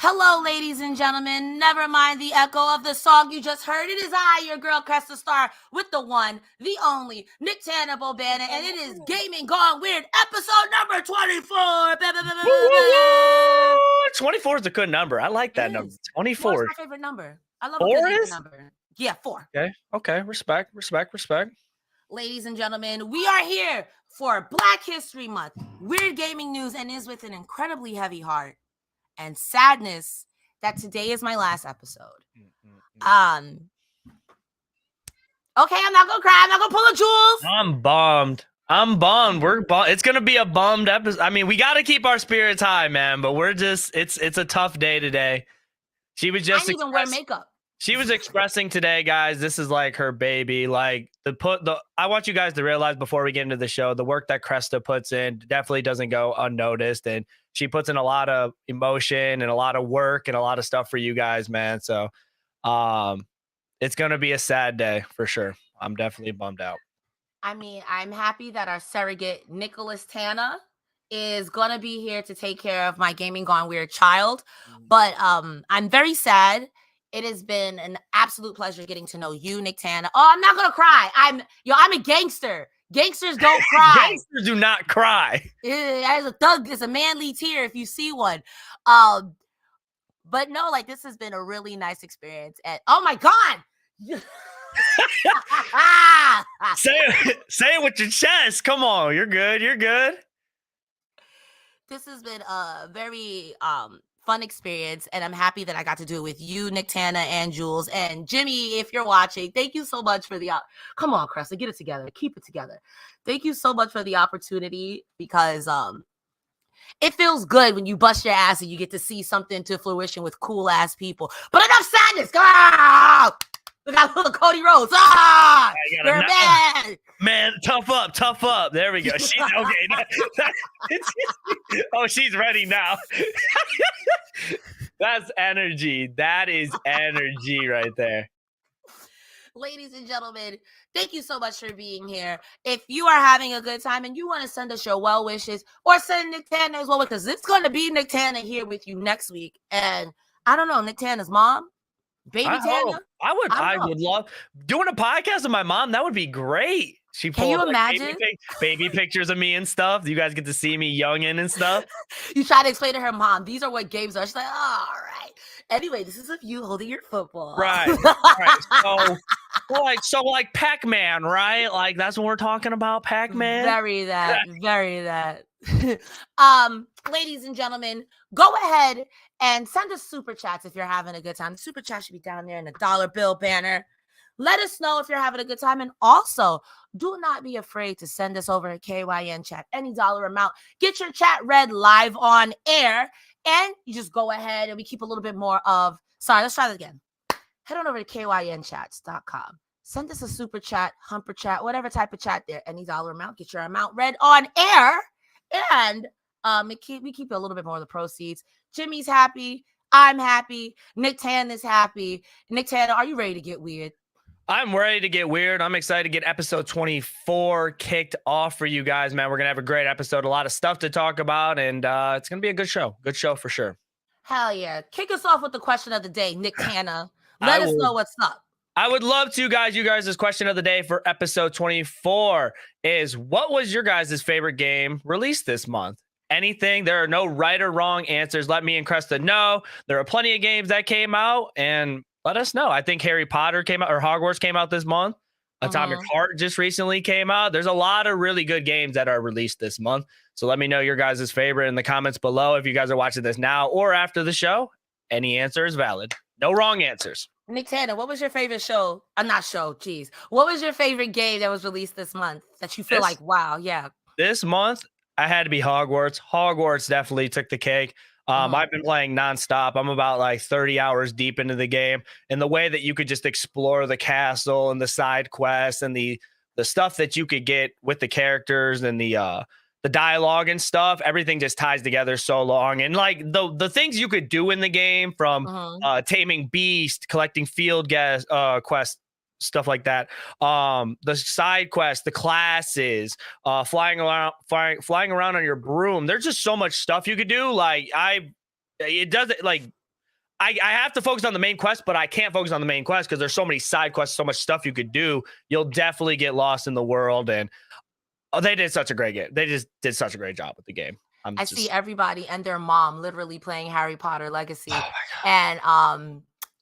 Hello, ladies and gentlemen. Never mind the echo of the song you just heard. It is I, your girl, Cresta Starr, with the one, the only, Nicktana, and it is Gaming Gone Weird, episode number 24. 24 is a good number. I like that number. 24. Four is my favorite number. I love a good even number. Yeah, 4. Okay. Respect. Ladies and gentlemen, we are here for Black History Month, weird gaming news, and is with an incredibly heavy heart and sadness that today is my last episode. Okay, I'm not gonna cry. I'm not gonna pull a Jules. I'm bummed. It's gonna be a bummed episode. I mean, we got to keep our spirits high, man. But it's a tough day today. She was just I didn't even wear makeup. She was expressing today, guys. This is like her baby. Like I want you guys to realize before we get into the show, the work that Cresta puts in definitely doesn't go unnoticed, and she puts in a lot of emotion and a lot of work and a lot of stuff for you guys, man. So, it's gonna be a sad day for sure. I'm definitely bummed out. I mean, I'm happy that our surrogate Nicholas Tana is gonna be here to take care of my Gaming Gone Weird child, but I'm very sad. It has been an absolute pleasure getting to know you, Nicktana. Oh, I'm not gonna cry. I'm a gangster. Gangsters don't cry. Gangsters do not cry. As a thug, it's a manly tear if you see one. But no, like this has been a really nice experience. And oh my god. Say it with your chest. Come on, you're good. This has been a very fun experience, and I'm happy that I got to do it with you, Nicktana, and Jules, and Jimmy. If you're watching, thank you so much for the come on, Cresta, get it together, keep it together. Thank you so much for the opportunity, because it feels good when you bust your ass and you get to see something to fruition with cool ass people. But enough sadness. We got little Cody Rhodes. You're mad. Man, tough up. There we go. She's okay. Oh, she's ready now. That's energy. That is energy right there. Ladies and gentlemen, thank you so much for being here. If you are having a good time and you want to send us your well wishes, or send Nicktana as well, because it's going to be Nicktana here with you next week. And I don't know, Nicktana's mom, baby Tana. I would love doing a podcast with my mom. That would be great. Can you imagine baby pictures of me and stuff? You guys get to see me youngin' and stuff. You try to explain to her mom, these are what games are. She's like, oh, all right. Anyway, this is of you holding your football. Right. So like Pac-Man, right? Like that's what we're talking about, Pac-Man. Very that. Ladies and gentlemen, go ahead and send us super chats if you're having a good time. The super chat should be down there in the dollar bill banner. Let us know if you're having a good time. And also, do not be afraid to send us over a KYN chat, any dollar amount. Get your chat read live on air. And you just go ahead and we keep a little bit more of, let's try that again. Head on over to kynchats.com. Send us a super chat, humper chat, whatever type of chat there, any dollar amount. Get your amount read on air. And we keep a little bit more of the proceeds. Jimmy's happy. I'm happy. Nicktana is happy. Nicktana, are you ready to get weird? I'm ready to get weird. I'm excited to get episode 24 kicked off for you guys, man. We're going to have a great episode, a lot of stuff to talk about, and it's going to be a good show. Good show for sure. Hell yeah. Kick us off with the question of the day, Nicktana. Let us know what's up. I would love to, guys. You guys' question of the day for episode 24 is, what was your guys' favorite game released this month? Anything. There are no right or wrong answers. Let me and Cresta know. There are plenty of games that came out, and let us know. I think Harry Potter came out, or Hogwarts came out this month. Atomic Heart just recently came out. There's a lot of really good games that are released this month. So let me know your guys' favorite in the comments below. If you guys are watching this now or after the show, any answer is valid. No wrong answers. Nicktana, what was your favorite show? What was your favorite game that was released this month that you feel like, wow, yeah. This month, I had to be Hogwarts. Hogwarts definitely took the cake. I've been playing nonstop. I'm about like 30 hours deep into the game, and the way that you could just explore the castle and the side quests and the stuff that you could get with the characters and the dialogue and stuff, everything just ties together so long. And like the things you could do in the game, from taming beast, collecting field quests, stuff like that. The side quests, the classes, flying around on your broom. There's just so much stuff you could do. Like it doesn't, like, I have to focus on the main quest, but I can't focus on the main quest because there's so many side quests, so much stuff you could do. You'll definitely get lost in the world. And they did such a great game. They just did such a great job with the game. I see everybody and their mom literally playing Harry Potter Legacy. Oh and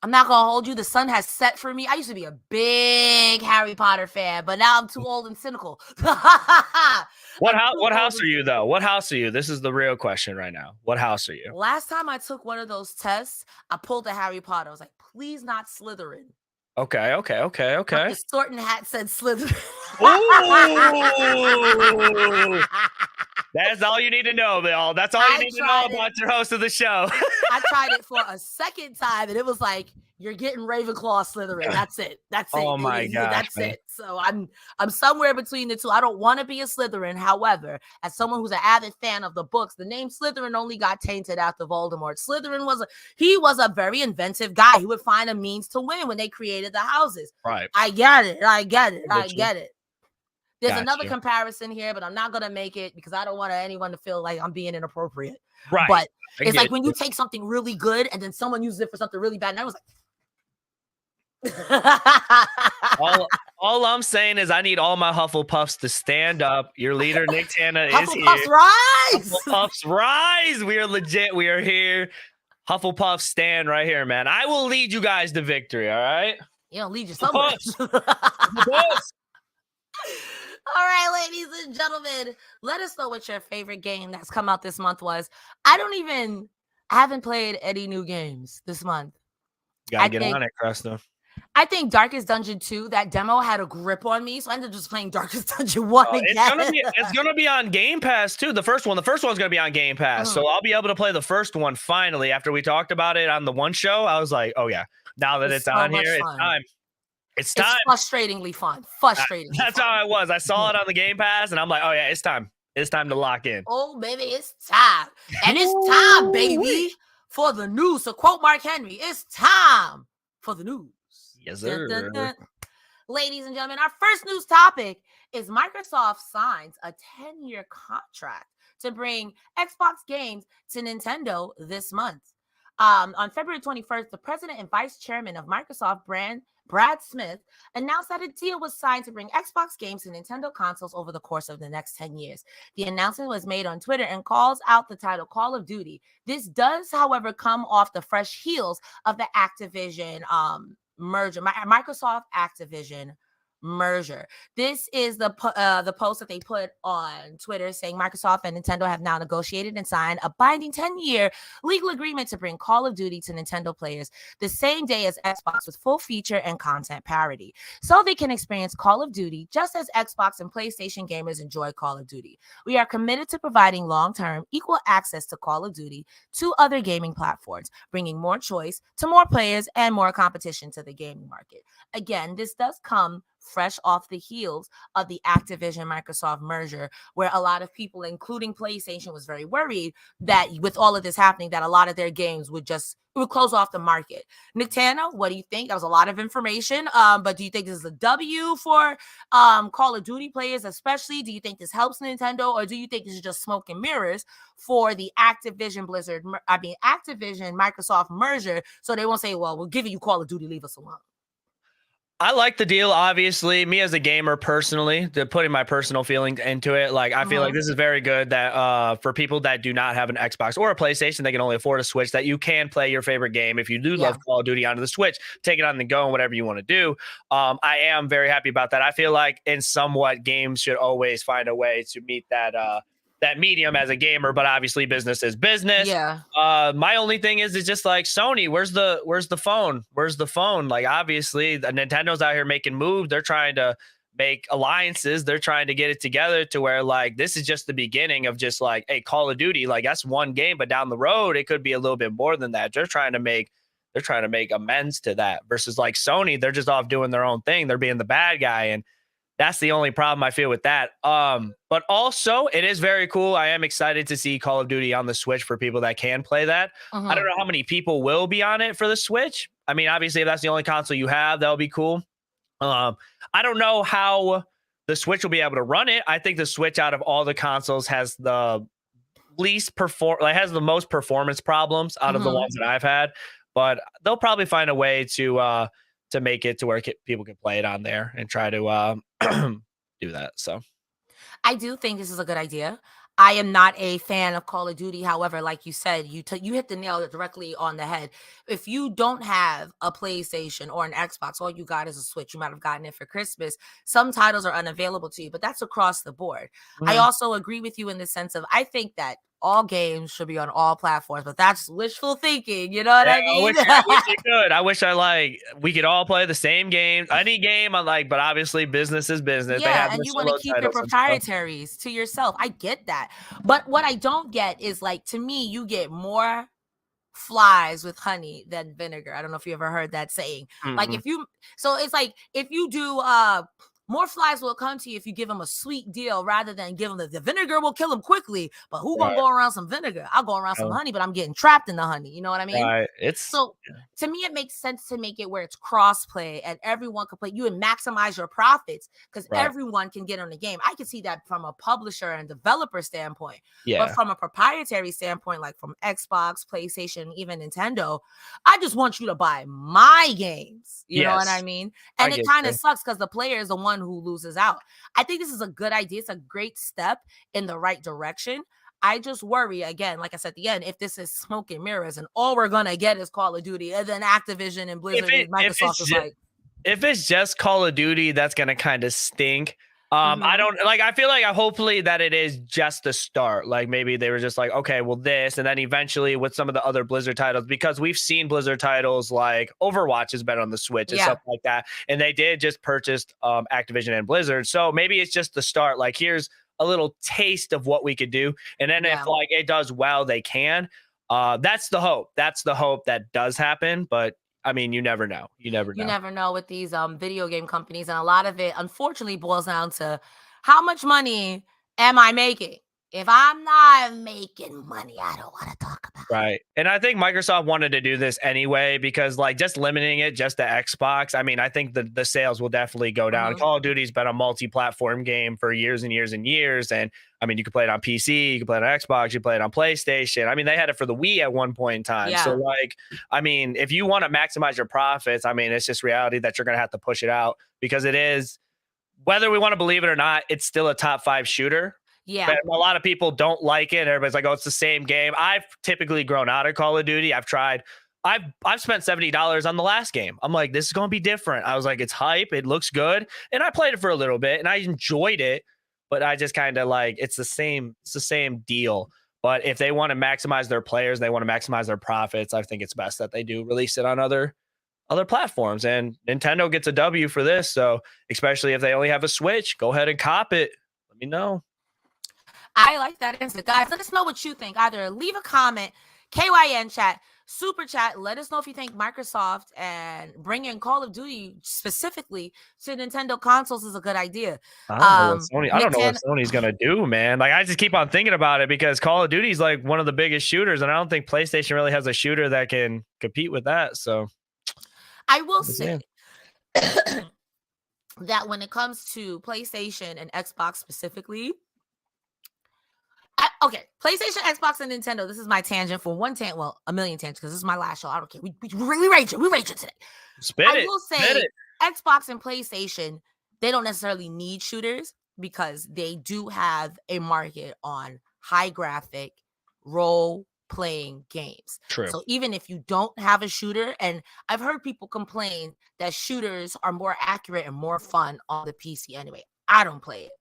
I'm not gonna hold you. The sun has set for me. I used to be a big Harry Potter fan, but now I'm too old and cynical. What house are you though? What house are you? This is the real question right now. What house are you? Last time I took one of those tests, I pulled a Harry Potter. I was like, please not Slytherin. Okay. But the sorting hat said Slytherin. Ooh. That's all you need to know, Bill. That's all you need to know about your host of the show. I tried it for a second time, and it was like, you're getting Ravenclaw, Slytherin. That's it. Oh my gosh, that's it. So I'm somewhere between the two. I don't want to be a Slytherin. However, as someone who's an avid fan of the books, the name Slytherin only got tainted after Voldemort. Slytherin was a very inventive guy. He would find a means to win when they created the houses. Right. I get it. There's another Gotcha. comparison here, but I'm not going to make it because I don't want anyone to feel like I'm being inappropriate. Right. But it's like when you take something really good and then someone uses it for something really bad. And I was like, all I'm saying is I need all my Hufflepuffs to stand up. Your leader, Nicktana, is here. Hufflepuffs rise! Hufflepuffs rise! We are legit. We are here. Hufflepuff stand right here, man. I will lead you guys to victory, all right? You don't lead you somewhere. All right, ladies and gentlemen, let us know what your favorite game that's come out this month was. I haven't played any new games this month. Gotta get on it, Cresta. I think Darkest Dungeon 2, that demo had a grip on me, so I ended up just playing Darkest Dungeon 1 again. It's gonna be on Game Pass too. The first one's gonna be on Game Pass, so I'll be able to play the first one finally. After we talked about it on the one show, I was like, oh yeah, now that it's on here, it's time. It's time. It's frustratingly fun. That's how I was. I saw it on the Game Pass, and I'm like, oh yeah, it's time. It's time to lock in. Oh baby, it's time, and it's time, baby, for the news. So quote Mark Henry, it's time for the news. Yes, sir. Dun, dun, dun. Ladies and gentlemen, our first news topic is Microsoft signs a 10-year contract to bring Xbox games to Nintendo this month. On February 21st, the president and vice chairman of Microsoft, Brad Smith, announced that a deal was signed to bring Xbox games to Nintendo consoles over the course of the next 10 years. The announcement was made on Twitter and calls out the title Call of Duty. This does, however, come off the fresh heels of the Activision merger, Microsoft Activision merger. This is the post that they put on Twitter saying Microsoft and Nintendo have now negotiated and signed a binding 10-year legal agreement to bring Call of Duty to Nintendo players the same day as Xbox with full feature and content parity, so they can experience Call of Duty just as Xbox and PlayStation gamers enjoy Call of Duty. We are committed to providing long-term equal access to Call of Duty to other gaming platforms, bringing more choice to more players and more competition to the gaming market. Again, this does come fresh off the heels of the Activision Microsoft merger, where a lot of people, including PlayStation, was very worried that with all of this happening, that a lot of their games would close off the market. Nicktana, what do you think? That was a lot of information, but do you think this is a W for Call of Duty players especially? Do you think this helps Nintendo, or do you think this is just smoke and mirrors for the Activision Microsoft merger, so they won't say, well, we'll give you Call of Duty, leave us alone? I like the deal, obviously. Me as a gamer personally, putting my personal feelings into it, like I feel like this is very good that for people that do not have an Xbox or a PlayStation, they can only afford a Switch, that you can play your favorite game. If you do love Call of Duty onto the Switch, take it on the go and whatever you want to do. I am very happy about that. I feel like in somewhat games should always find a way to meet that medium as a gamer, but obviously business is business. Yeah. My only thing is just like Sony, where's the phone? Where's the phone? Like obviously the Nintendo's out here making moves. They're trying to make alliances. They're trying to get it together to where like this is just the beginning of just like, hey, Call of Duty, like that's one game, but down the road it could be a little bit more than that. They're trying to make amends to that versus like Sony, they're just off doing their own thing. They're being the bad guy, and that's the only problem I feel with that. But also it is very cool. I am excited to see Call of Duty on the Switch for people that can play that. I don't know how many people will be on it for the Switch. I mean, obviously if that's the only console you have, that'll be cool. I don't know how the Switch will be able to run it. I think the Switch out of all the consoles has the least has the most performance problems out of the ones that I've had. but they'll probably find a way to make it to where people can play it on there and try to do that. So I do think this is a good idea. I am not a fan of Call of Duty. However, like you said, you hit the nail directly on the head. If you don't have a PlayStation or an Xbox, all you got is a Switch. You might have gotten it for Christmas. Some titles are unavailable to you, but that's across the board. I also agree with you in the sense of I think that all games should be on all platforms, but that's wishful thinking. You know what I mean? I wish it could. I wish we could all play the same game, any game. But obviously business is business. They Yeah, have and their you want to solo keep your titles and stuff. proprietaries to yourself. I get that. But what I don't get is like to me, you get more flies with honey than vinegar. I don't know if you ever heard that saying. Like Mm-mm. so it's like if you do more flies will come to you if you give them a sweet deal rather than give them the vinegar will kill them quickly. But who gonna Right. go around some vinegar? I'll go around some Oh, honey, but I'm getting trapped in the honey. You know what I mean? right. It's So to me, it makes sense to make it where it's cross-play and everyone can play. You and maximize your profits because right. everyone can get on the game. I can see that from a publisher and developer standpoint. But Yeah. from a proprietary standpoint, like from Xbox, PlayStation, even Nintendo, I just want you to buy my games. You know what I Yes. mean? I And it get kind you. of sucks because the player is the one who loses out. I think this is a good idea. It's a great step in the right direction. I just worry again, like I said at the end, if this is smoke and mirrors and all we're gonna get is Call of Duty, and then Activision and Blizzard and Microsoft is like, If it's just Call of Duty, that's gonna kind of stink. I mhm, don't like. I feel like hopefully that it is just the start. Like maybe they were just like, okay, well this, and then eventually with some of the other Blizzard titles, because we've seen Blizzard titles like Overwatch has been on the Switch and yeah, stuff like that, and they did just purchase Activision and Blizzard. So maybe it's just the start. Like here's a little taste of what we could do, and then if yeah. like it does well, they can. That's the hope. That's the hope that does happen, but. I mean, you never know. You never You know. never know with these video game companies, and a lot of it unfortunately boils down to how much money am I making? If I'm not making money, I don't want to talk about it. Right. And I think Microsoft wanted to do this anyway because like just limiting it just to Xbox. I mean, I think the sales will definitely go down. Mhm. Call of Duty's been a multi-platform game for years and years and years. And I mean, you can play it on PC, you can play it on Xbox, you can play it on PlayStation. I mean, they had it for the Wii at one point in time. So Yeah. like, I mean, if you want to maximize your profits, I mean, it's just reality that you're going to have to push it out because it is, whether we want to believe it or not, it's still a top 5 shooter. Yeah. But a lot of people don't like it. Everybody's like, "Oh, it's the same game." I've typically grown out of Call of Duty. I've tried. I've spent $70 on the last game. I'm like, this is going to be different. I was like, it's hype. It looks good, and I played it for a little bit, and I enjoyed it. But I just kind of like it's the same. It's the same deal. But if they want to maximize their players, they want to maximize their profits. I think it's best that they do release it on other platforms. And Nintendo gets a W for this. So especially if they only have a Switch, go ahead and cop it. Let me know. I like that answer. Guys, let us know what you think. Either leave a comment, KYN chat, super chat. Let us know if you think Microsoft and bringing Call of Duty specifically to Nintendo consoles is a good idea. I don't know what Nintendo, Sony's gonna do, man. Like I just keep on thinking about it because Call of Duty is like one of the biggest shooters, and I don't think PlayStation really has a shooter that can compete with that. So I will say that when it comes to PlayStation and Xbox specifically, okay, PlayStation, Xbox, and Nintendo. This is my tangent for a million tangents because this is my last show. I don't care. We rage it. We rage it today. I will say Xbox and PlayStation, they don't necessarily need shooters because they do have a market on high graphic role playing games. True. So even if you don't have a shooter, and I've heard people complain that shooters are more accurate and more fun on the PC anyway. I don't play it.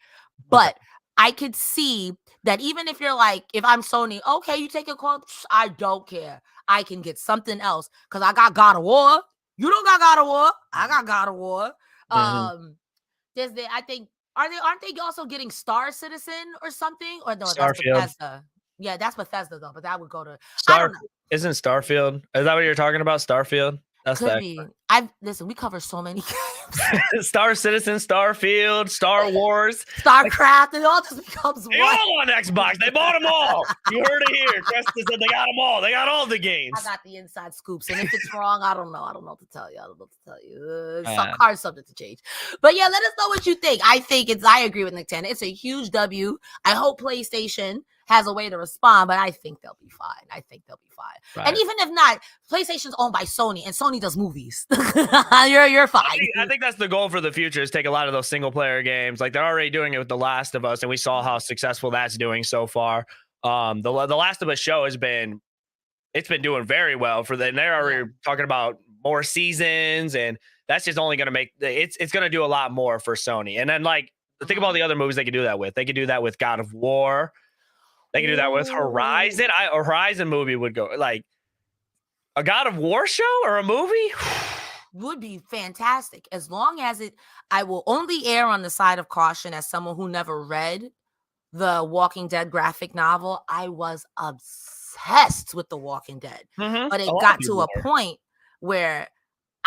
But I could see that even if you're like, if I'm Sony, okay, you take a call, I don't care. I can get something else because I got God of War. You don't got God of War. I got God of War. I think aren't they also getting Star Citizen or something? Or no, that's Bethesda. Yeah, that's Bethesda though, but that would go to I don't know. Isn't Starfield? Is that what you're talking about? Starfield? That's Could be. Listen, we cover so many games. Star Citizen, Starfield, Star Wars, StarCraft, it all just becomes they one. all on Xbox. They bought them all. You heard it here. Cresta said they got them all. They got all the games. I got the inside scoops, and if it's wrong, I don't know. I don't know what to tell you. Some cards subject to change. But yeah, let us know what you think. I agree with Nicktana. It's a huge W. I hope PlayStation has a way to respond, but I think they'll be fine. Right. And even if not, PlayStation's owned by Sony, and Sony does movies. You're fine. I think that's the goal for the future, is take a lot of those single player games. Like, they're already doing it with The Last of Us, and we saw how successful that's doing so far. The Last of Us show it's been doing very well for them. They're already talking about more seasons, and that's just only going to make it's going to do a lot more for Sony. And then, like, think about the other movies they could do that with. They could do that with God of War. They can do that with Horizon. A Horizon movie would go, like, a God of War show or a movie would be fantastic, as long as I will only err on the side of caution as someone who never read the Walking Dead graphic novel. I was obsessed with the Walking Dead, but it got to a point where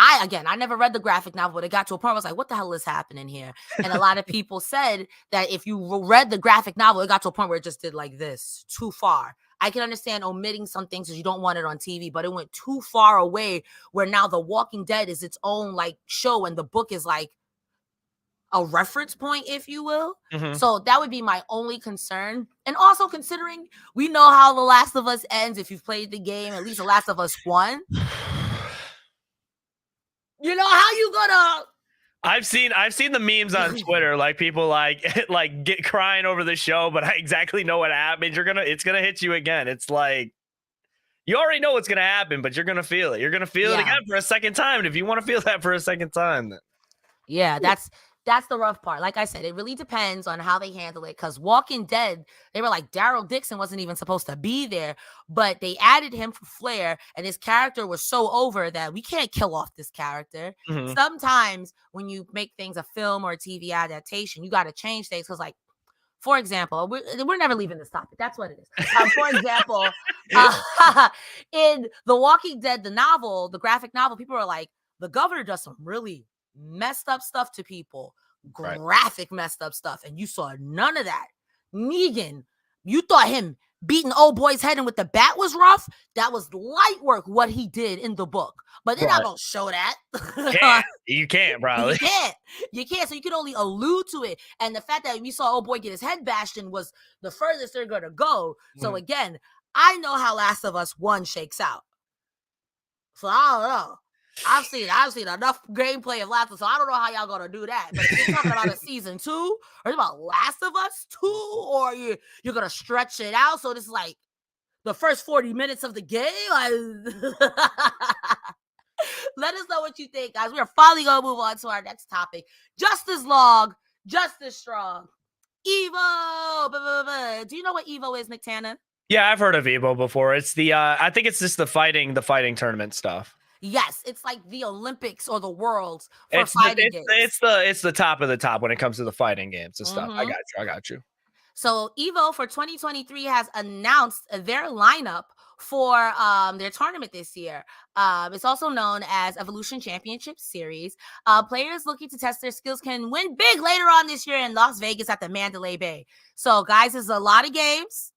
I never read the graphic novel, but it got to a point where I was like, what the hell is happening here? And a lot of people said that if you read the graphic novel, it got to a point where it just did like this, too far. I can understand omitting some things because you don't want it on TV, but it went too far away where now The Walking Dead is its own like show, and the book is like a reference point, if you will. So that would be my only concern. And also, considering we know how The Last of Us ends, if you've played the game, at least The Last of Us 1. You know how you gonna? I've seen the memes on Twitter, like people like get crying over the show, but I exactly know what happens. It's gonna hit you again. It's like, you already know what's gonna happen, but you're gonna feel it. You're gonna feel it again for a second time. And if you want to feel that for a second time, then that's the rough part. Like I said, it really depends on how they handle it. Because Walking Dead, they were like, Daryl Dixon wasn't even supposed to be there, but they added him for flair, and his character was so over that we can't kill off this character. Sometimes when you make things a film or a TV adaptation, you got to change things. Because, like, for example, we're never leaving this topic. That's what it is. For example, in The Walking Dead, the novel, the graphic novel, people are like, the governor does some really messed up stuff to people, graphic messed up stuff, and you saw none of that. Negan, you thought him beating old boy's head in with the bat was rough. That was light work, what he did in the book, but they're not gonna show that. You can't, bro. You can't. So you can only allude to it, and the fact that we saw old boy get his head bashed in was the furthest they're gonna go. So again, I know how Last of Us 1 shakes out, so I don't know. I've seen enough gameplay of Last of Us, so I don't know how y'all gonna do that. But if you're talking about a season 2, or about Last of Us 2, or you're gonna stretch it out, so this is like the first 40 minutes of the game. Let us know what you think, guys. We are finally gonna move on to our next topic. Just as long, just as strong. Evo. Do you know what Evo is, Nicktana? Yeah, I've heard of Evo before. It's the I think it's just the fighting tournament stuff. Yes, it's like the Olympics or the Worlds for fighting games. It's the top of the top when it comes to the fighting games and stuff. I got you. So Evo for 2023 has announced their lineup for their tournament this year. It's also known as Evolution Championship Series. Players looking to test their skills can win big later on this year in Las Vegas at the Mandalay Bay. So, guys, there's a lot of games.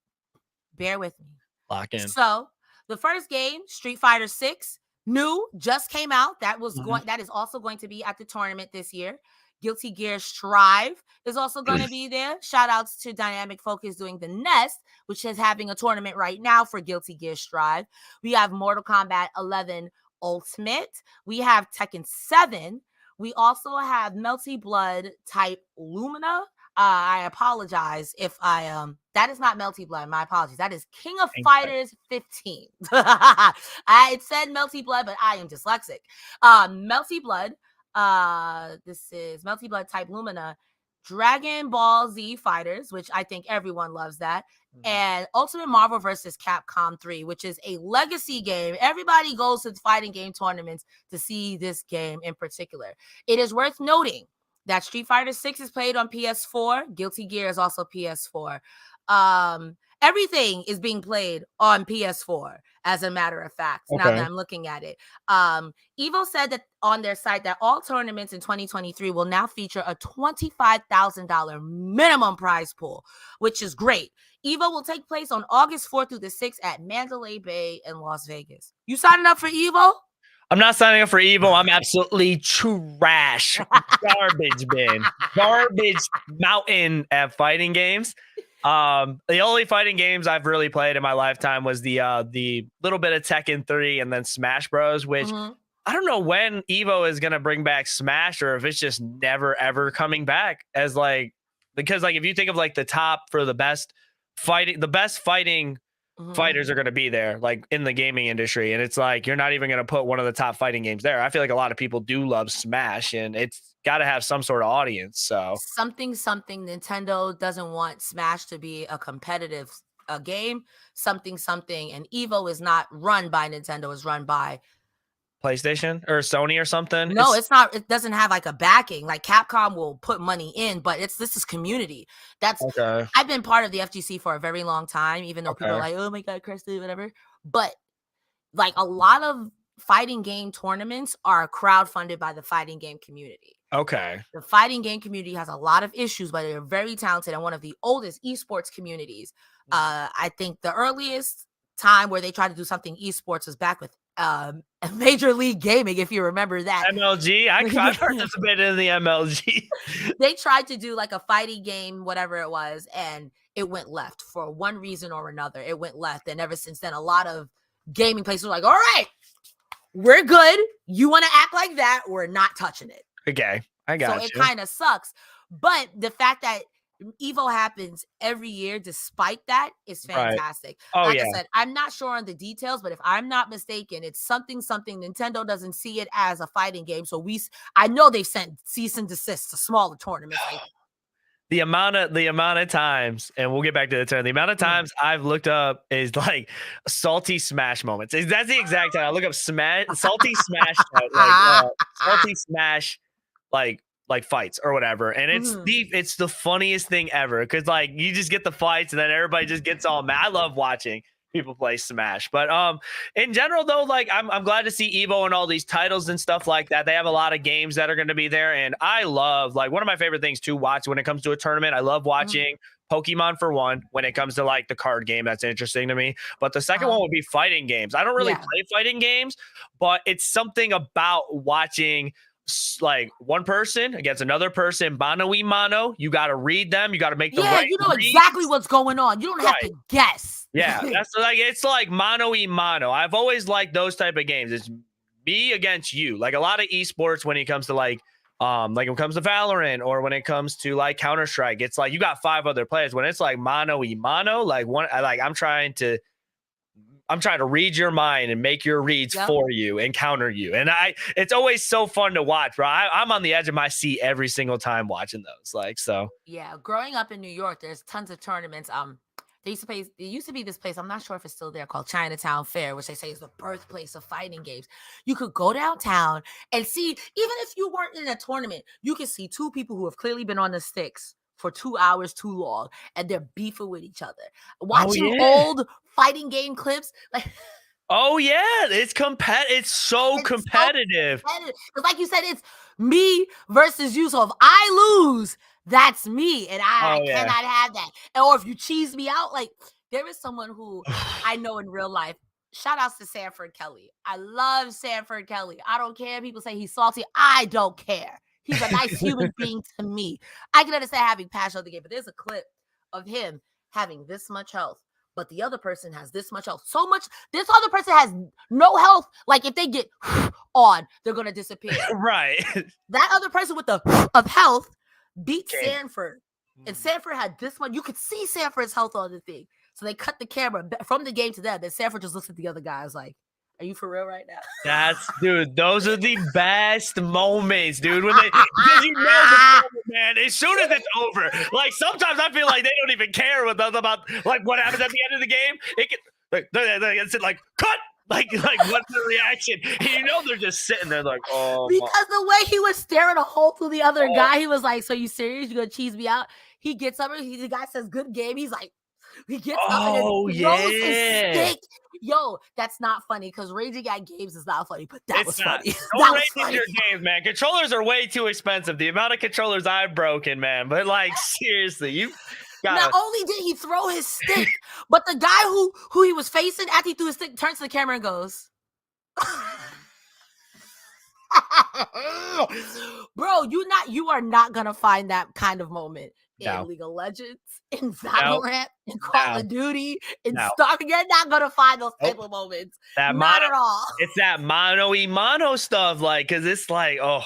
Bear with me. Lock in. So the first game, Street Fighter 6. New, just came out. That is also going to be at the tournament this year. Guilty Gear Strive is also going to be there. Shout outs to Dynamic Focus doing the Nest, which is having a tournament right now for Guilty Gear Strive. We have Mortal Kombat 11 Ultimate. We have Tekken 7. We also have Melty Blood type Lumina. I apologize if that is not Melty Blood. My apologies. That is King of Fighters 15. It said Melty Blood, but I am dyslexic. Melty Blood. This is Melty Blood type Lumina. Dragon Ball Z Fighters, which I think everyone loves that. And Ultimate Marvel vs. Capcom 3, which is a legacy game. Everybody goes to fighting game tournaments to see this game in particular. It is worth noting that Street Fighter 6 is played on PS4. Guilty Gear is also PS4. everything is being played on PS4, as a matter of fact, now that I'm looking at it. Evo said that on their site that all tournaments in 2023 will now feature a $25,000 minimum prize pool, which is great. Evo will take place on August 4th through the 6th at Mandalay Bay in Las Vegas. You signing up for Evo? I'm not signing up for Evo. I'm absolutely trash. Garbage bin. Garbage mountain at fighting games. The only fighting games I've really played in my lifetime was the little bit of Tekken 3 and then Smash Bros, which I don't know when Evo is going to bring back Smash, or if it's just never ever coming back, as like, because like if you think of like the top for the best fighting fighters are going to be there, like in the gaming industry, and it's like you're not even going to put one of the top fighting games there. I feel like a lot of people do love Smash, and it's got to have some sort of audience. So something Nintendo doesn't want Smash to be a competitive game. Something, and Evo is not run by Nintendo; is run by PlayStation or Sony or something. No, it's not. It doesn't have like a backing. Like Capcom will put money in, but this is community. That's okay. I've been part of the FGC for a very long time, even though people are like, "Oh my god, Cresta, whatever." But like a lot of fighting game tournaments are crowdfunded by the fighting game community. Okay. The fighting game community has a lot of issues, but they're very talented and one of the oldest esports communities. I think the earliest time where they tried to do something esports was back with Major League Gaming, if you remember that. MLG. I've participated in the MLG. They tried to do like a fighting game, whatever it was, and it went left for one reason or another. It went left, and ever since then, a lot of gaming places were like, "All right, we're good. You want to act like that? We're not touching it." Okay, I got you. So it kind of sucks, but the fact that Evo happens every year despite that is fantastic. Right. Like I said, I'm not sure on the details, but if I'm not mistaken, it's something Nintendo doesn't see it as a fighting game. So I know they've sent cease and desist to smaller tournaments. Like the amount of times, and we'll get back to the turn. The amount of times I've looked up is like salty Smash moments. That's the exact time I look up salty Smash, salty Smash, like fights or whatever, and it's the funniest thing ever, because like you just get the fights and then everybody just gets all mad. I love watching people play Smash, but in general though, like I'm glad to see Evo and all these titles and stuff like that. They have a lot of games that are going to be there, and I love, like, one of my favorite things to watch when it comes to a tournament, I love watching Pokemon for one. When it comes to like the card game, that's interesting to me, but the second one would be fighting games. I don't really play fighting games, but it's something about watching like one person against another person, mano y mano. You got to read them. You got to make the right you know reads. exactly what's going on. You don't have to guess. Yeah, that's like, it's like mano y mano. I've always liked those type of games. It's me against you. Like a lot of esports, when it comes to like when it comes to Valorant, or when it comes to like Counter-Strike, it's like you got 5 other players. When it's like mano y mano, like I'm trying to read your mind and make your reads for you and counter you. And it's always so fun to watch, bro. I'm on the edge of my seat every single time watching those. Like, so. Yeah. Growing up in New York, there's tons of tournaments. There used to be this place, I'm not sure if it's still there, called Chinatown Fair, which they say is the birthplace of fighting games. You could go downtown and see, even if you weren't in a tournament, you could see 2 people who have clearly been on the sticks for 2 hours too long, and they're beefing with each other. Watching old fighting game clips, like, oh yeah, it's so competitive. Because like you said, it's me versus you. So if I lose, that's me, and I cannot have that. Or if you cheese me out, like, there is someone who I know in real life. Shout outs to Sanford Kelly. I love Sanford Kelly. I don't care. People say he's salty. I don't care. He's a nice human being to me. I can understand having passion on the game, but there's a clip of him having this much health, but the other person has this much health. So much, this other person has no health. Like, if they get on, they're going to disappear. Right. That other person with the of health beat Sanford. And Sanford had this much. You could see Sanford's health on the thing. So they cut the camera from the game to them. Then Sanford just looks at the other guy. Is like, are you for real right now? Dude, those are the best moments, dude. Because you know it's over, man. As soon as it's over, like, sometimes I feel like they don't even care about like what happens at the end of the game. It's like cut. Like what's the reaction? And you know they're just sitting there like, oh. Because the way he was staring a hole through the other guy, he was like, "So you serious? You gonna cheese me out?" He gets up, the guy says, "Good game." He's like, He gets up and Oh, then throws his yeah. stick. Yo, that's not funny because raging at games is not funny, but that was funny. Don't That was rage at funny. your games, man. Controllers are way too expensive. The amount of controllers I've broken, man. But like, seriously, you Not gotta. only did he throw his stick, but the guy who he was facing after he threw his stick turns to the camera and goes, "Bro, you are not gonna find that kind of moment No. in League of Legends, in Valorant, in Call of Duty, in No. Star. You're not gonna find those type Nope. of moments. That Not mono, at all. it's that mono stuff, like, because it's like, oh,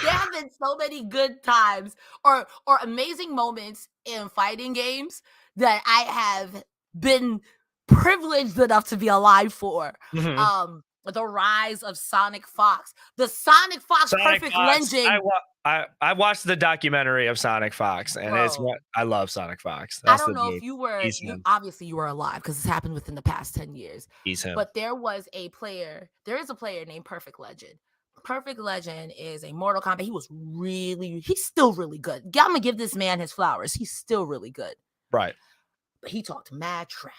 There have been so many good times or amazing moments in fighting games that I have been privileged enough to be alive for. mhm. The rise of Sonic Fox, the Sonic Fox Sonic perfect Fox. legend. I watched the documentary of Sonic Fox, and it's Bro. what I love. Sonic Fox. I That's don't the know dude. if you were, He's him. obviously you were alive because this happened within the past 10 years. He's him. But there is a player named Perfect Legend. Perfect Legend is a Mortal Kombat. He's still really good. I'm gonna give this man his flowers. He's still really good. Right. But he talked mad trash.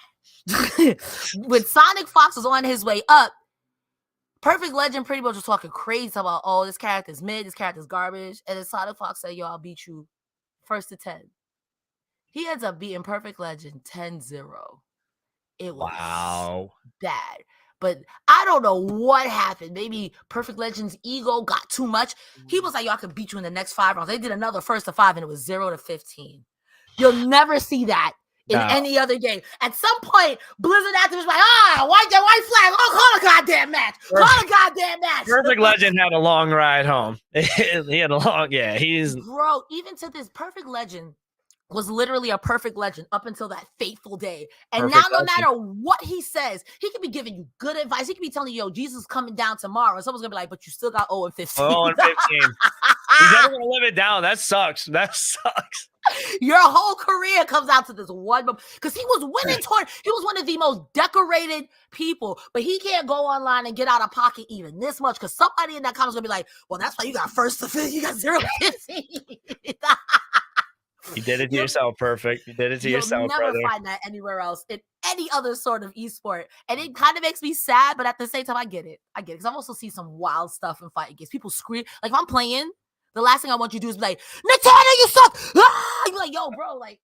When Sonic Fox was on his way up, Perfect Legend pretty much was talking crazy about, oh, this character's mid, this character's garbage. And then Sonic Fox said, yo, I'll beat you first to 10. He ends up beating Perfect Legend 10-0. It was bad. But I don't know what happened. Maybe Perfect Legend's ego got too much. He was like, yo, I can beat you in the next 5 rounds. They did another first to 5, and it was 0-15. You'll never see that in any other game. At some point, Blizzard actors like, white flag. Oh, call a goddamn match. Call a goddamn match. Perfect Legend had a long ride home. He had a long, Bro, even to this, Perfect Legend was literally a perfect legend up until that fateful day. And Perfect now, no legend. matter what he says, he could be giving you good advice. He could be telling you, yo, Jesus is coming down tomorrow. And someone's going to be like, but you still got 0-15. 0-15. He's never going to live it down. That sucks. That sucks. Your whole career comes out to this one moment. Because he was winning he was one of the most decorated people. But he can't go online and get out of pocket even this much. Because somebody in that comment's going to be like, well, that's why you got first to 15. You got 0-15. You did it to yourself, Perfect. You did it to yourself, brother. You'll never find that anywhere else in any other sort of esport. And it kind of makes me sad, but at the same time, I get it. Because I've also seen some wild stuff in fighting games. People scream. Like, if I'm playing, the last thing I want you to do is be like, Nicktana, you suck! Ah! You're like, yo, bro, like.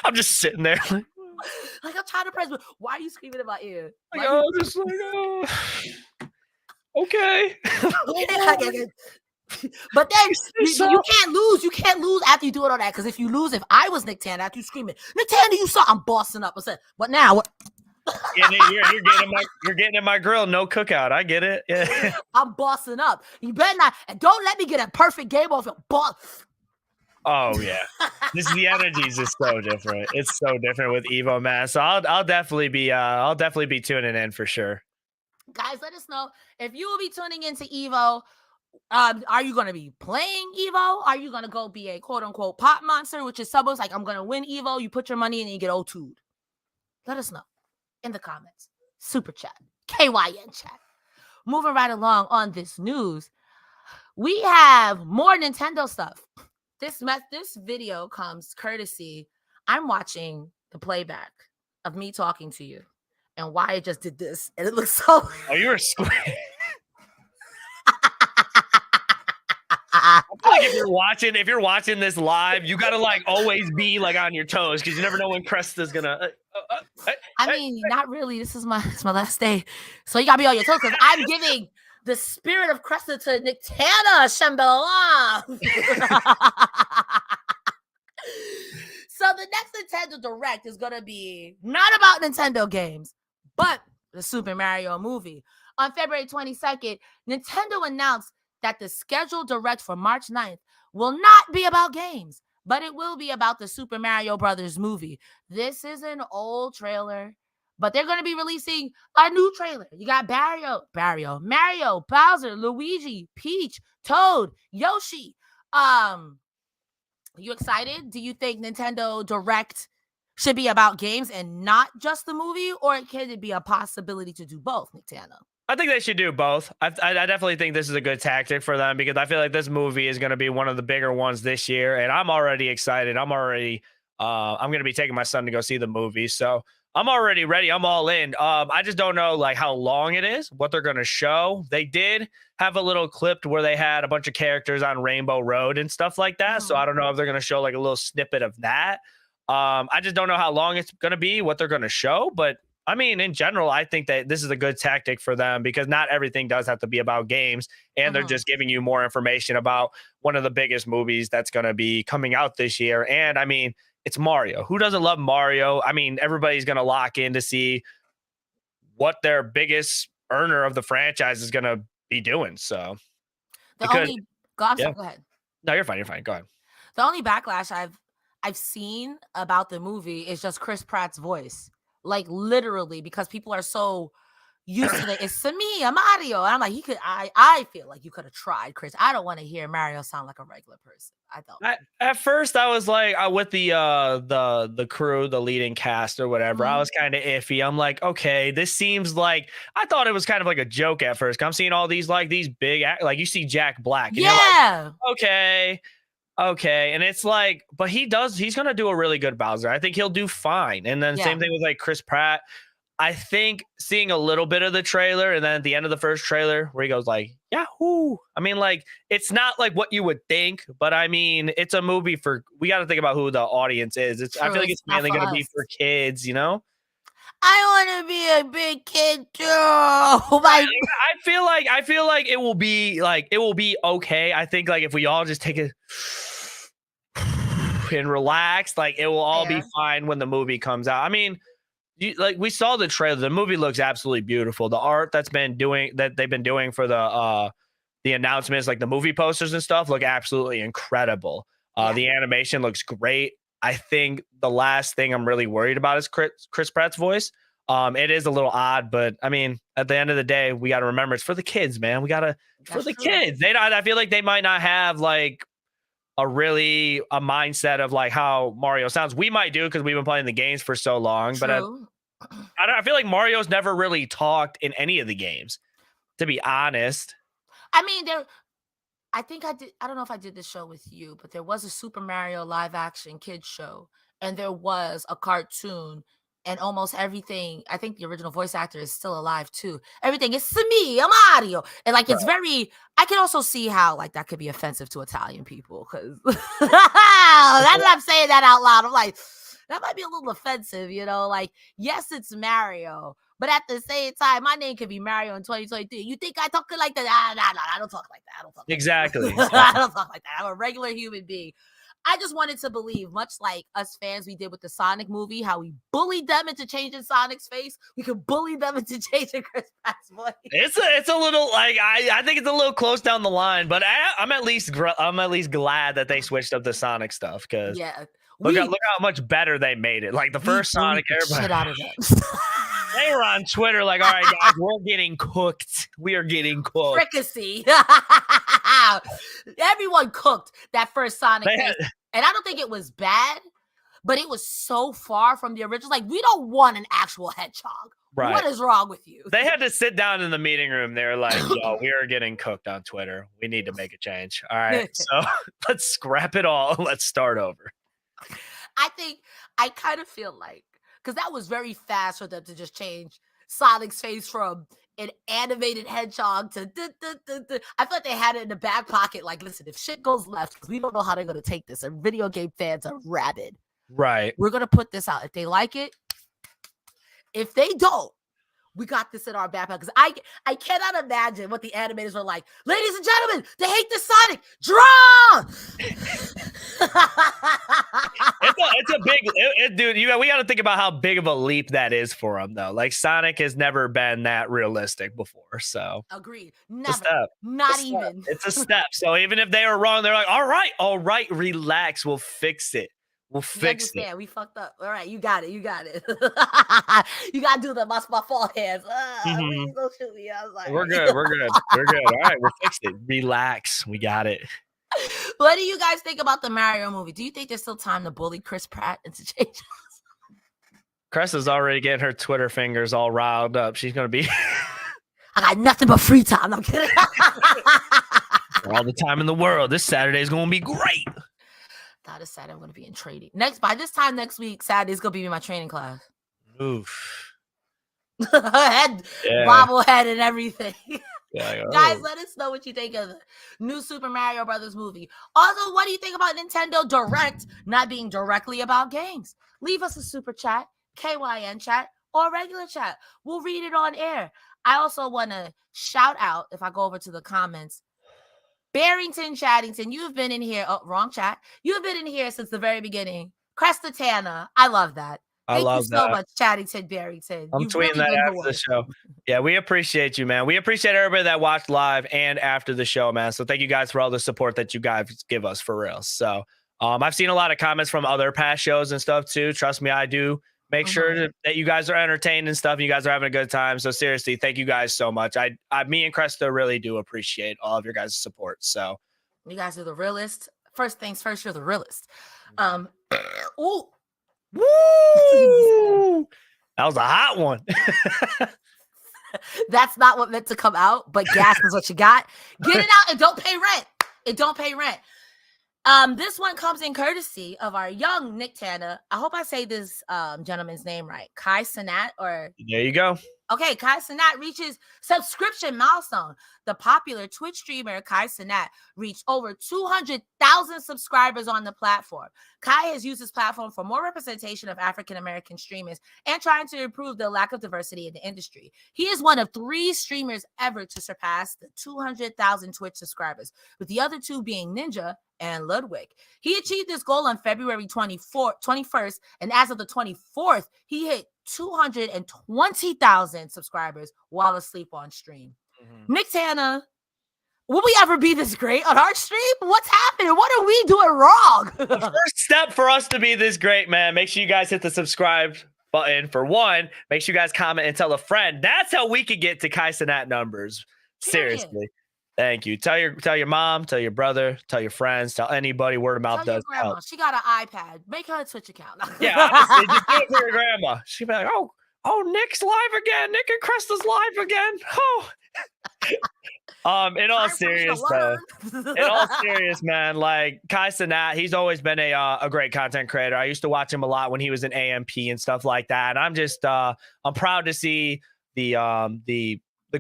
I'm just sitting there. Like, I'm trying to press, but why are you screaming in my ear? Like, just like, okay. But then you can't lose. You can't lose after you do it all that. Because if you lose, if I was Nicktana, after you screaming, Nicktana, you suck, I'm bossing up. I said, what now? What? You're getting in my grill. No cookout. I get it. Yeah. I'm bossing up. You better not. And don't let me get a perfect game off your boss. Oh yeah, the energy is just so different. It's so different with Evo, man. So I'll definitely be tuning in for sure. Guys, let us know if you will be tuning into Evo. Are you going to be playing Evo? Are you going to go be a quote unquote pot monster, which is Subbo's like, I'm going to win Evo. You put your money in and you get O2'd. Let us know in the comments. Super chat, KYN chat. Moving right along on this news, we have more Nintendo stuff. This video comes courtesy. I'm watching the playback of me talking to you, and Wyatt just did this, and it looks so. Oh, you were square. I feel like if you're watching this live, you gotta like always be like on your toes because you never know when Cresta's gonna. I mean, not really. This is my last day, so you gotta be on your toes because I'm giving the spirit of Cresta to Nicktana Shambhala. So the next Nintendo Direct is gonna be not about Nintendo games, but the Super Mario movie. On February 22nd, Nintendo announced that the scheduled Direct for March 9th will not be about games, but it will be about the Super Mario Brothers movie. This is an old trailer, but they're going to be releasing a new trailer. You got Mario, Bowser, Luigi, Peach, Toad, Yoshi. You excited? Do you think Nintendo Direct should be about games and not just the movie, or can it be a possibility to do both, Nicktana? I think they should do both. I definitely think this is a good tactic for them because I feel like this movie is going to be one of the bigger ones this year, and I'm already excited. I'm already I'm going to be taking my son to go see the movie. So I'm already ready. I'm all in. I just don't know like how long it is, what they're going to show. They did have a little clip where they had a bunch of characters on Rainbow Road and stuff like that. So I don't know if they're going to show like a little snippet of that. I just don't know how long it's going to be, what they're going to show. But I mean, in general, I think that this is a good tactic for them because not everything does have to be about games. And they're just giving you more information about one of the biggest movies that's going to be coming out this year. And I mean, it's Mario. Who doesn't love Mario? I mean, everybody's going to lock in to see what their biggest earner of the franchise is going to be doing. So, Go ahead. No, you're fine. You're fine. Go ahead. The only backlash I've seen about the movie is just Chris Pratt's voice. Like literally, because people are so used to it. It's to me, a Mario. And I'm like, I feel like you could have tried, Chris. I don't want to hear Mario sound like a regular person. I don't. At first, I was like, with the crew, the leading cast or whatever, I was kind of iffy. I'm like, okay, this seems like I thought it was kind of like a joke at first. I'm seeing all these big like you see Jack Black. And yeah. Like, okay. And it's like, but he's going to do a really good Bowser. I think he'll do fine. And then same thing with like Chris Pratt. I think seeing a little bit of the trailer and then at the end of the first trailer where he goes like, Yahoo. I mean, like, it's not like what you would think, but I mean, it's a movie we got to think about who the audience is. I feel like it's mainly going to be for kids, you know? I want to be a big kid too. I feel like it will be okay. I think like if we all just take it and relax, like it will all be fine when the movie comes out. I mean, we saw the trailer. The movie looks absolutely beautiful. The art they've been doing for the announcements, like the movie posters and stuff, look absolutely incredible. The animation looks great. I think the last thing I'm really worried about is Chris Pratt's voice. It is a little odd, but I mean, at the end of the day, we got to remember it's for the kids, man. For the kids. I feel like they might not have like a mindset of like how Mario sounds. We might do because we've been playing the games for so long, but I feel like Mario's never really talked in any of the games, to be honest. I mean, I think I did. I don't know if I did this show with you, but there was a Super Mario live action kids show, and there was a cartoon, and almost everything. I think the original voice actor is still alive too. Everything is to me, I'm Mario, and like it's very. I can also see how like that could be offensive to Italian people because that's what I'm saying that out loud. I'm like, that might be a little offensive, you know. Like, yes, it's Mario. But at the same time, my name could be Mario in 2023. You think I talk like that? No, I don't talk like that. Exactly. I don't talk like that. I'm a regular human being. I just wanted to believe, much like us fans we did with the Sonic movie, how we bullied them into changing Sonic's face. We could bully them into changing Chris Pratt's voice. It's a little like I think it's a little close down the line, but I'm at least glad that they switched up the Sonic stuff because look how much better they made it. Like the first Sonic, shit out of them. They were on Twitter like, all right, guys, we're getting cooked. We are getting cooked. Fricassee. Everyone cooked that first Sonic. And I don't think it was bad, but it was so far from the original. Like, we don't want an actual hedgehog. Right. What is wrong with you? They had to sit down in the meeting room. They're like, yo, we are getting cooked on Twitter. We need to make a change. All right, so let's scrap it all. Let's start over. I kind of feel like, because that was very fast for them to just change Sonic's face from an animated hedgehog to I feel like they had it in the back pocket. Like, listen, if shit goes left, because we don't know how they're going to take this, and video game fans are rabid. Right. We're going to put this out. If they like it, if they don't, we got this in our back pocket. Because I cannot imagine what the animators were like. Ladies and gentlemen, they hate the Sonic. Draw! It's a big dude. We got to think about how big of a leap that is for him, though. Like Sonic has never been that realistic before. So agreed. Never. Not even. It's a step. So even if they were wrong, they're like, all right, relax. We'll fix it. We'll fix it. We fucked up. All right, you got it. You got to do my fault hands. Please don't shoot me. I was like, we're good. All right, we'll fix it. Relax. We got it. What do you guys think about the Mario movie? Do you think there's still time to bully Chris Pratt into changes? Cresta's already getting her Twitter fingers all riled up. She's going to be... I got nothing but free time. I'm kidding. All the time in the world. This Saturday is going to be great. That is sad. I'm going to be in training. By this time next week, Saturday is going to be my training class. Oof. Head, bobblehead and everything. Yeah, Guys, let us know what you think of the new Super Mario Brothers movie. Also, what do you think about Nintendo Direct not being directly about games? Leave us a super chat, KYN chat, or a regular chat. We'll read it on air. I also want to shout out, if I go over to the comments, Barrington Chaddington, you've been in here. Oh, wrong chat. You've been in here since the very beginning. Cresta Starr, I love that. Thank you so much, Chaddington Barrington. I'm tweeting that after the show. Yeah, we appreciate you, man. We appreciate everybody that watched live and after the show, man. So thank you guys for all the support that you guys give us, for real. So I've seen a lot of comments from other past shows and stuff too. Trust me, I do make sure that you guys are entertained and stuff. And you guys are having a good time. So seriously, thank you guys so much. Me and Cresta really do appreciate all of your guys' support. So you guys are the realest. First things first, you're the realest. Ooh. Woo! That was a hot one. That's not what meant to come out, but gas is what you got. Get it out and don't pay rent. This one comes in courtesy of our young Nicktana. I hope I say this gentleman's name right. Kai Cenat, or there you go. Okay, Kai Cenat reaches subscription milestone. The popular Twitch streamer Kai Cenat reached over 200,000 subscribers on the platform. Kai has used his platform for more representation of African-American streamers and trying to improve the lack of diversity in the industry. He is one of 3 streamers ever to surpass the 200,000 Twitch subscribers, with the other 2 being Ninja and Ludwig. He achieved this goal on February 21st, and as of the 24th, he hit 220,000 subscribers while asleep on stream. Nicktana, will we ever be this great on our stream? What's happening? What are we doing wrong? The first step for us to be this great, man, make sure you guys hit the subscribe button. For one, make sure you guys comment and tell a friend. That's how we could get to Kai Cenat numbers. Seriously. Thank you. Tell your mom, tell your brother, tell your friends, tell anybody. Word of mouth does help. She got an iPad. Make her a Twitch account. Yeah, honestly, just do it for your grandma. She'd be like, oh, Nick's live again. Nick and Cresta's live again. Oh. In all serious, man, like Kai Cenat, he's always been a great content creator. I used to watch him a lot when he was in AMP and stuff like that. And I'm just I'm proud to see the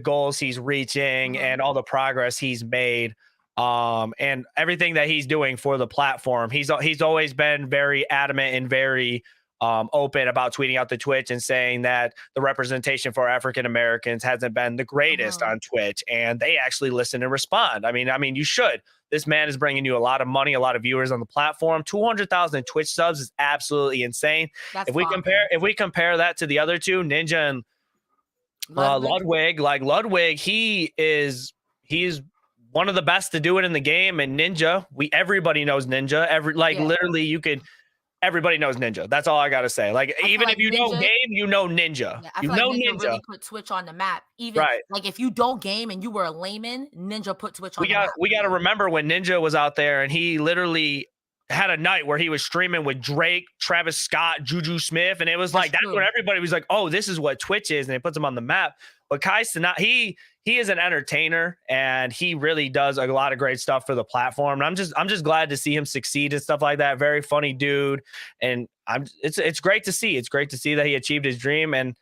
goals he's reaching and all the progress he's made, and everything that he's doing for the platform. He's always been very adamant and very open about tweeting out the Twitch and saying that the representation for African Americans hasn't been the greatest on Twitch, and they actually listen and respond. I mean, you should. This man is bringing you a lot of money, a lot of viewers on the platform. 200,000 Twitch subs is absolutely insane. If we compare that to the other 2, Ninja and Ludwig, like Ludwig, he's one of the best to do it in the game. And Ninja, everybody knows Ninja. Literally, everybody knows Ninja. That's all I gotta say. Like, even if you don't game, you know Ninja. Yeah, you know Ninja really put Twitch on the map. Even like if you don't game and you were a layman, Ninja put Twitch on the map. We gotta remember when Ninja was out there and he literally had a night where he was streaming with Drake, Travis Scott, Juju Smith, and it was that's when everybody was like, "Oh, this is what Twitch is," and it puts him on the map. But Kai Cenat, he is an entertainer, and he really does a lot of great stuff for the platform. And I'm just glad to see him succeed and stuff like that. Very funny dude, and it's great to see. It's great to see that he achieved his dream, and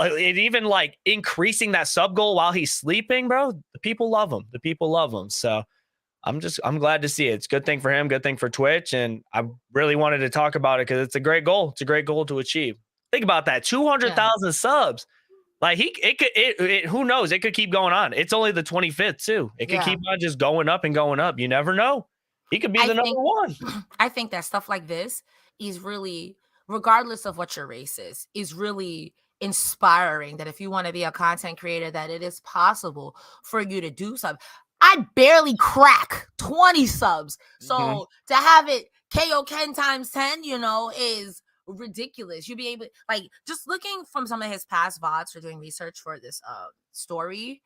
even like increasing that sub goal while he's sleeping, bro. The people love him. So I'm glad to see it. It's a good thing for him, good thing for Twitch. And I really wanted to talk about it because it's a great goal. It's a great goal to achieve. Think about that. 200,000 subs. Like who knows? It could keep going on. It's only the 25th too. It could keep on just going up and going up. You never know. He could be the number 1. I think that stuff like this is really, regardless of what your race is really inspiring, that if you want to be a content creator, that it is possible for you to do something. I barely crack 20 subs. So to have it KO 10 times 10, is ridiculous. You'd be able, like, just looking from some of his past VODs for doing research for this story,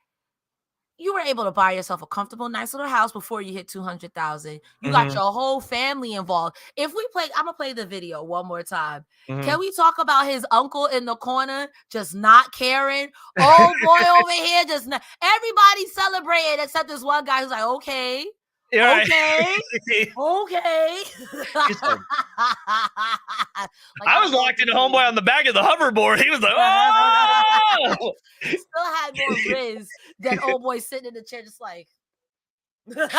you were able to buy yourself a comfortable, nice little house before you hit 200,000. You got your whole family involved. If we play, I'm gonna play the video one more time. Can we talk about his uncle in the corner just not caring? Oh boy, over here just not. Everybody celebrating except this one guy who's like, okay, Yeah, Okay. right. Okay. He's like, Like, I don't was know locked what into to do. homeboy on the back of the hoverboard. He was like, oh! Still had more riz than old boy sitting in the chair, just like. But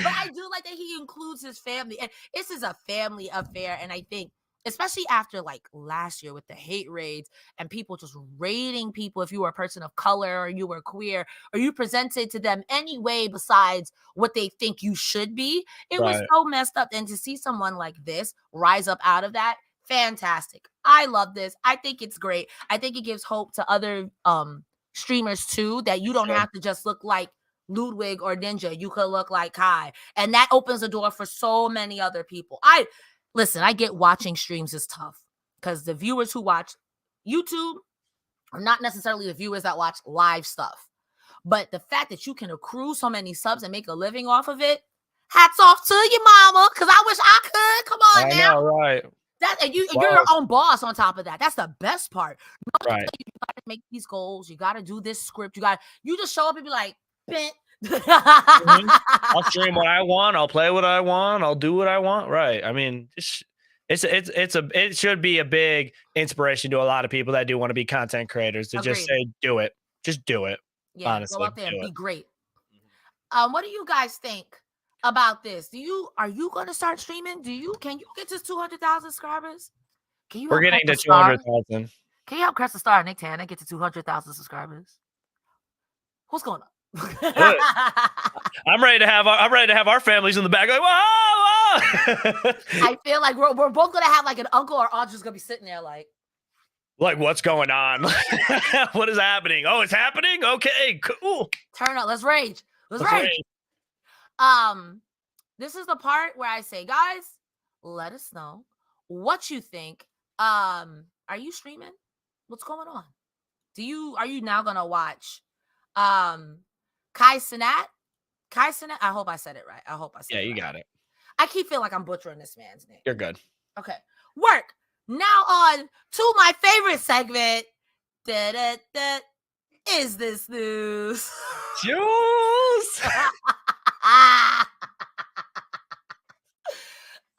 I do like that he includes his family, and this is a family affair. And I think, especially after like last year with the hate raids and people just raiding people if you were a person of color or you were queer or you presented to them any way besides what they think you should be, it was Right. so messed up. And to see someone like this rise up out of that, fantastic. I love this. I think it's great. I think it gives hope to other streamers too, that you don't Sure. have to just look like Ludwig or Ninja. You could look like Kai, and that opens the door for so many other people. I get watching streams is tough because the viewers who watch YouTube are not necessarily the viewers that watch live stuff. But the fact that you can accrue so many subs and make a living off of it, hats off to you, mama. Because I wish I could. Come on I now. know, right? And you're Well, your own boss on top of that. That's the best part. right. You gotta make these goals. You gotta do this script. You just show up and be like, bent. I'll stream what I want. I'll play what I want. I'll do what I want. Right. I mean, it should be a big inspiration to a lot of people that do want to be content creators to just say, do it. Just do it. Yeah, honestly, go out there and be great. What do you guys think about this? Are you going to start streaming? Can you get to 200,000 subscribers? We're getting to 200,000. Can you help Cresta Starr and Nicktana get to 200,000 subscribers? What's going on? I'm ready to have our families in the back like, whoa, whoa. I feel like we're both gonna have like an uncle or aunt who's gonna be sitting there like what's going on? What is happening? Oh, it's happening. Okay, cool. Turn up. Let's rage. Let's rage. This is the part where I say, guys, let us know what you think. Are you streaming? What's going on? Are you now gonna watch Kai Cenat? I hope I said it right. Yeah, you got it. I keep feeling like I'm butchering this man's name. You're good. Okay. Work. Now on to my favorite segment. Is this news? Juice.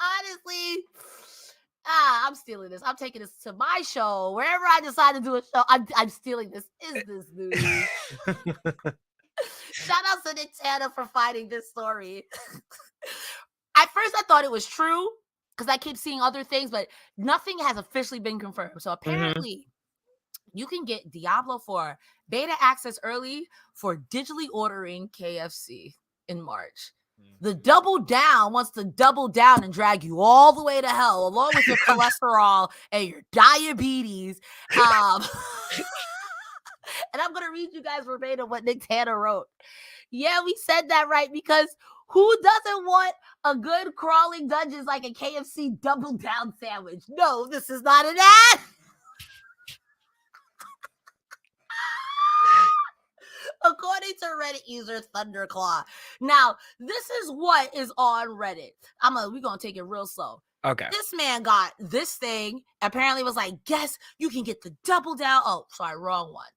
Honestly, I'm stealing this. I'm taking this to my show. Wherever I decide to do a show, I'm stealing this. Is this news? Shout out to Nicktana for finding this story. At first, I thought it was true because I keep seeing other things, but nothing has officially been confirmed. So apparently, you can get Diablo 4 beta access early for digitally ordering KFC in March. The Double Down wants to double down and drag you all the way to hell, along with your cholesterol and your diabetes. And I'm going to read you guys verbatim what Nicktana wrote. Yeah, we said that right, because who doesn't want a good crawling dungeons like a KFC Double Down sandwich? No, this is not an ad. According to Reddit user Thunderclaw. Now, this is what is on Reddit. We're going to take it real slow. Okay. This man got this thing. Apparently was like, guess you can get the Double Down. Oh, sorry, wrong one.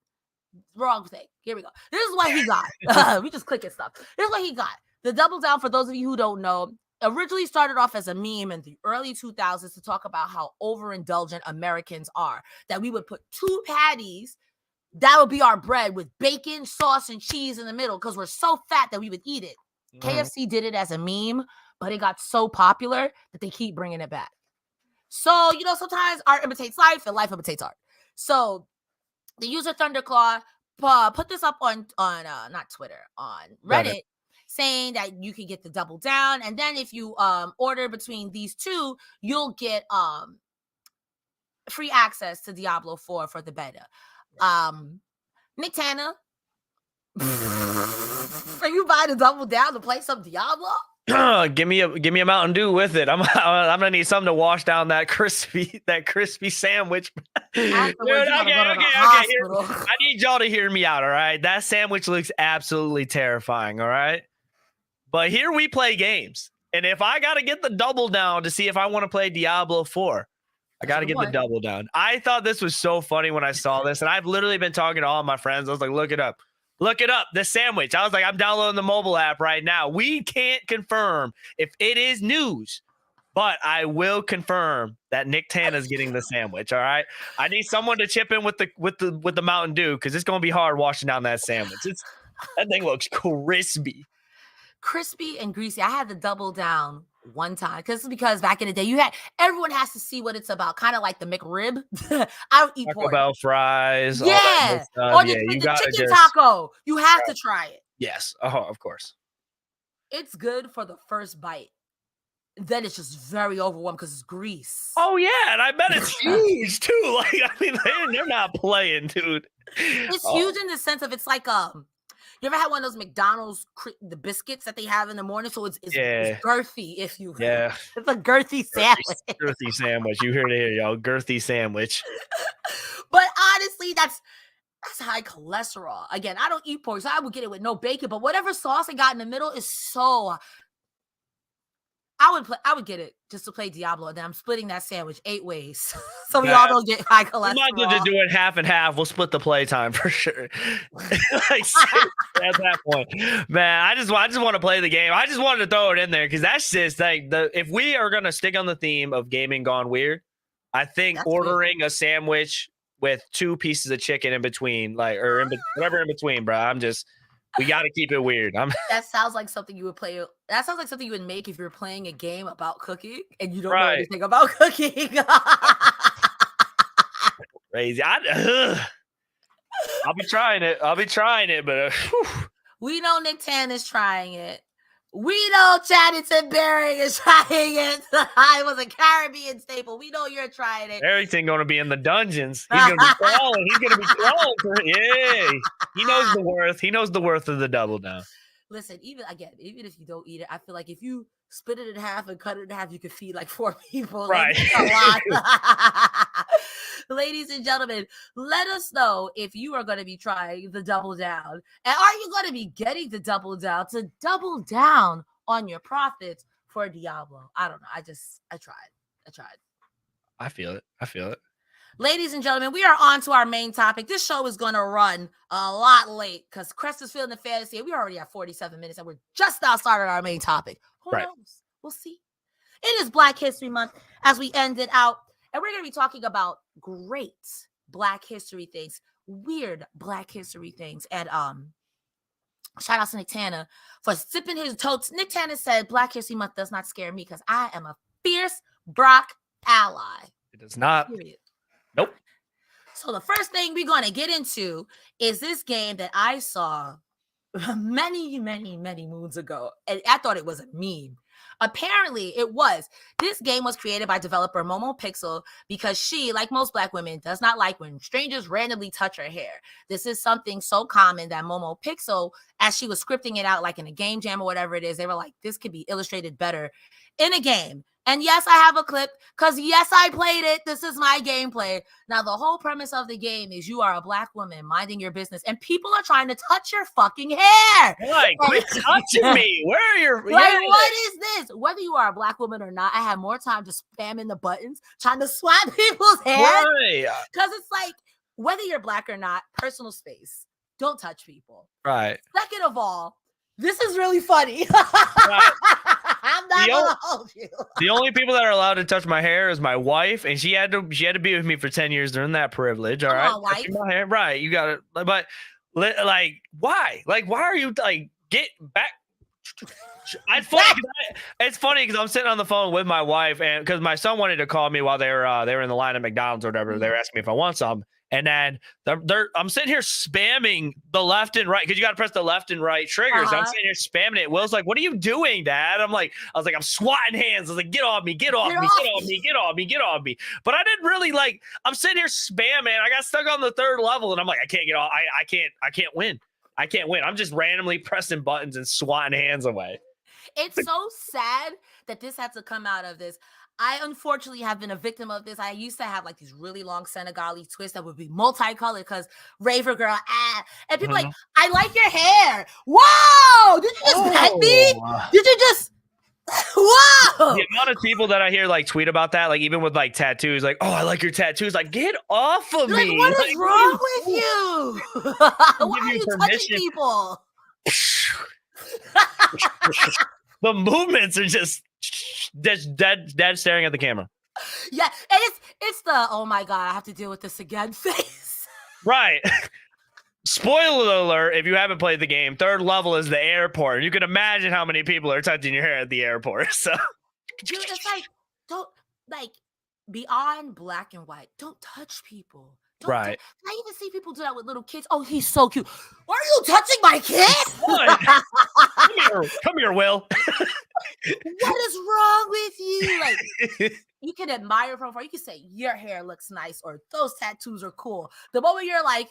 Wrong thing. Here we go. This is what he got. We just clicking stuff. This is what he got. The Double Down, for those of you who don't know, originally started off as a meme in the early 2000s to talk about how overindulgent Americans are. That we would put 2 patties, that would be our bread, with bacon, sauce, and cheese in the middle because we're so fat that we would eat it. KFC did it as a meme, but it got so popular that they keep bringing it back. So, sometimes art imitates life and life imitates art. So the user Thunderclaw put this up on not Twitter, on Reddit, saying that you can get the Double Down, and then if you order between these two, you'll get free access to Diablo 4 for the beta. Nicktana, are you buying a Double Down to play some Diablo? Give me a Mountain Dew with it. I'm gonna need something to wash down that crispy sandwich. Dude, okay. I need y'all to hear me out. All right, that sandwich looks absolutely terrifying. All right, but here we play games, and if I gotta get the Double Down to see if I want to play Diablo 4, I got to get the Double Down. I thought this was so funny when I saw this, and I've literally been talking to all my friends. I was like, look it up. Look it up. The sandwich. I was like, I'm downloading the mobile app right now. We can't confirm if it is news, but I will confirm that Nicktana is getting the sandwich. All right. I need someone to chip in with the Mountain Dew because it's gonna be hard washing down that sandwich. That thing looks crispy. Crispy and greasy. I had to double down one time because back in the day everyone has to see what it's about, kind of like the McRib. I would eat Taco pork. Bell fries, Yeah, or the chicken taco. You have to try it. Yes, of course. It's good for the first bite. Then it's just very overwhelming because it's grease. Oh yeah, and I bet it's huge too. Like, I mean, they're not playing, dude. It's huge in the sense of it's like you ever had one of those McDonald's the biscuits that they have in the morning? So it's girthy, if you will. Yeah. It's a girthy sandwich. Girthy sandwich. You heard it here, y'all. Girthy sandwich. But honestly, that's high cholesterol. Again, I don't eat pork, so I would get it with no bacon. But whatever sauce I got in the middle is so. I would get it just to play Diablo, and then I'm splitting that sandwich 8 ways, so we all don't get high cholesterol. We might as well just do it half and half. We'll split the playtime for sure. Like, at that point, man, I just want to play the game. I just wanted to throw it in there because that's just like if we are gonna stick on the theme of gaming gone weird, I think that's ordering a sandwich with 2 pieces of chicken in between, whatever in between, bro. We got to keep it weird. That sounds like something you would play. That sounds like something you would make if you're playing a game about cooking and you don't know anything about cooking. Crazy. I'll be trying it, but we know Nicktana is trying it. We know Chaddington Berry is trying it. It was a Caribbean staple. We know you're trying it. Everything going to be in the dungeons. He's going to be crawling. He's going to be crawling. Yeah. He knows the worth. He knows the worth of the double down. Listen, even if you don't eat it, I feel like if you split it in half and cut it in half, you could feed like 4 people. Right. Like, a lot. Ladies and gentlemen, let us know if you are going to be trying the double down. And are you going to be getting the double down to double down on your profits for Diablo? I don't know. I tried. I feel it. Ladies and gentlemen, we are on to our main topic. This show is going to run a lot late because Cresta's feeling the fantasy. We already have 47 minutes and we're just now started our main topic. Who knows? We'll see. It is Black History Month as we end it out. And we're going to be talking about great Black history things, weird Black history things. And shout out to Nicktana for sipping his totes. Nicktana said Black History Month does not scare me because I am a fierce Brock ally. It does not. Period. Nope. So the first thing we're going to get into is this game that I saw many, many, many moons ago. And I thought it was a meme. Apparently, it was. This game was created by developer Momo Pixel because she, like most Black women, does not like when strangers randomly touch her hair. This is something so common that Momo Pixel, as she was scripting it out, like in a game jam or whatever it is, they were like, this could be illustrated better in a game. And yes, I have a clip because yes, I played it. This is my gameplay. Now, the whole premise of the game is you are a Black woman minding your business and people are trying to touch your fucking hair. Like, quit touching me. Where are your... what is this? Whether you are a Black woman or not, I have more time to spam in the buttons, trying to swat people's hair. Because it's like, whether you're Black or not, personal space. Don't touch people. Right. Second of all, this is really funny. Right. I'm not gonna hold you. The only people that are allowed to touch my hair is my wife, and she had to be with me for 10 years during that privilege. All right, wife. My hair, right? You got it. But like, why? Like, why are you like get back? It's funny because I'm sitting on the phone with my wife, and because my son wanted to call me while they were in the line at McDonald's or whatever. Mm-hmm. They were asking me if I want some. And then I'm sitting here spamming the left and right because you got to press the left and right triggers. I'm sitting here spamming it. Will's like, "What are you doing, Dad?" I was like, "I'm swatting hands." I was like, "Get off me! Get off me! Get off me! Get off me! Get off me!" But I didn't really like. I'm sitting here spamming. I got stuck on the 3rd level, and I'm like, I can't get off. I can't win. I can't win. I'm just randomly pressing buttons and swatting hands away. It's so sad that this had to come out of this. I unfortunately have been a victim of this. I used to have like these really long Senegali twists that would be multicolored because Raver girl, and people like, I like your hair. Whoa! Did you just pet me? Did you just? Whoa! The amount of people that I hear like tweet about that, like even with like tattoos, like, oh, I like your tattoos. Like, get off of Like, me. what Like, is wrong with you? Why give are you you touching permission. people? The movements are just dead staring at the camera. Yeah, and it's the oh my god, I have to deal with this again face. Right. Spoiler alert, if you haven't played the game, third level is the airport. You can imagine how many people are touching your hair at the airport. So Dude, it's like, don't, like, beyond black and white, don't touch people. Don't right. I even see people do that with little kids. Oh, he's so cute. Are you touching my kid? Come here, Will. What is wrong with you? Like, you can admire from afar. You can say your hair looks nice or those tattoos are cool. The moment you're like,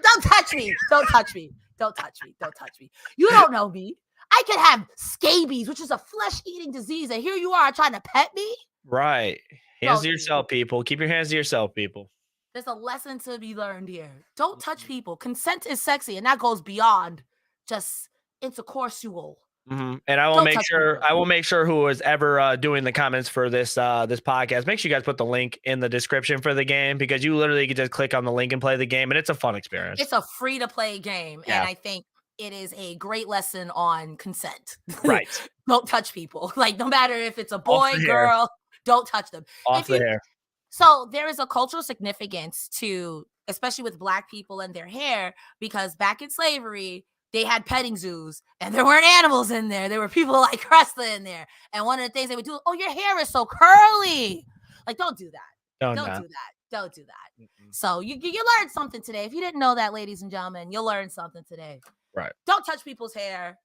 don't touch me. Don't touch me. Don't touch me. Don't touch me. You don't know me. I could have scabies, which is a flesh-eating disease, and here you are trying to pet me? Right. Hands to yourself, people. Keep your hands to yourself, people. There's a lesson to be learned here. Don't touch people. Consent is sexy, and that goes beyond just intercoursual. Mm-hmm. And I will make sure who is ever doing the comments for this this podcast, make sure you guys put the link in the description for the game, because you literally can just click on the link and play the game, and it's a fun experience. It's a free-to-play game, Yeah. and I think it is a great lesson on consent. Right. Don't touch people. Like, no matter if it's a boy, girl, don't touch them. Off the hair. So there is a cultural significance to, especially with Black people and their hair, because back in slavery, they had petting zoos and there weren't animals in there. There were people like Cresta in there. And one of the things they would do, oh, your hair is so curly. Like, don't do that. Don't do that. Don't do that. Mm-mm. So you learned something today. If you didn't know that, ladies and gentlemen, you'll learn something today. Right. Don't touch people's hair.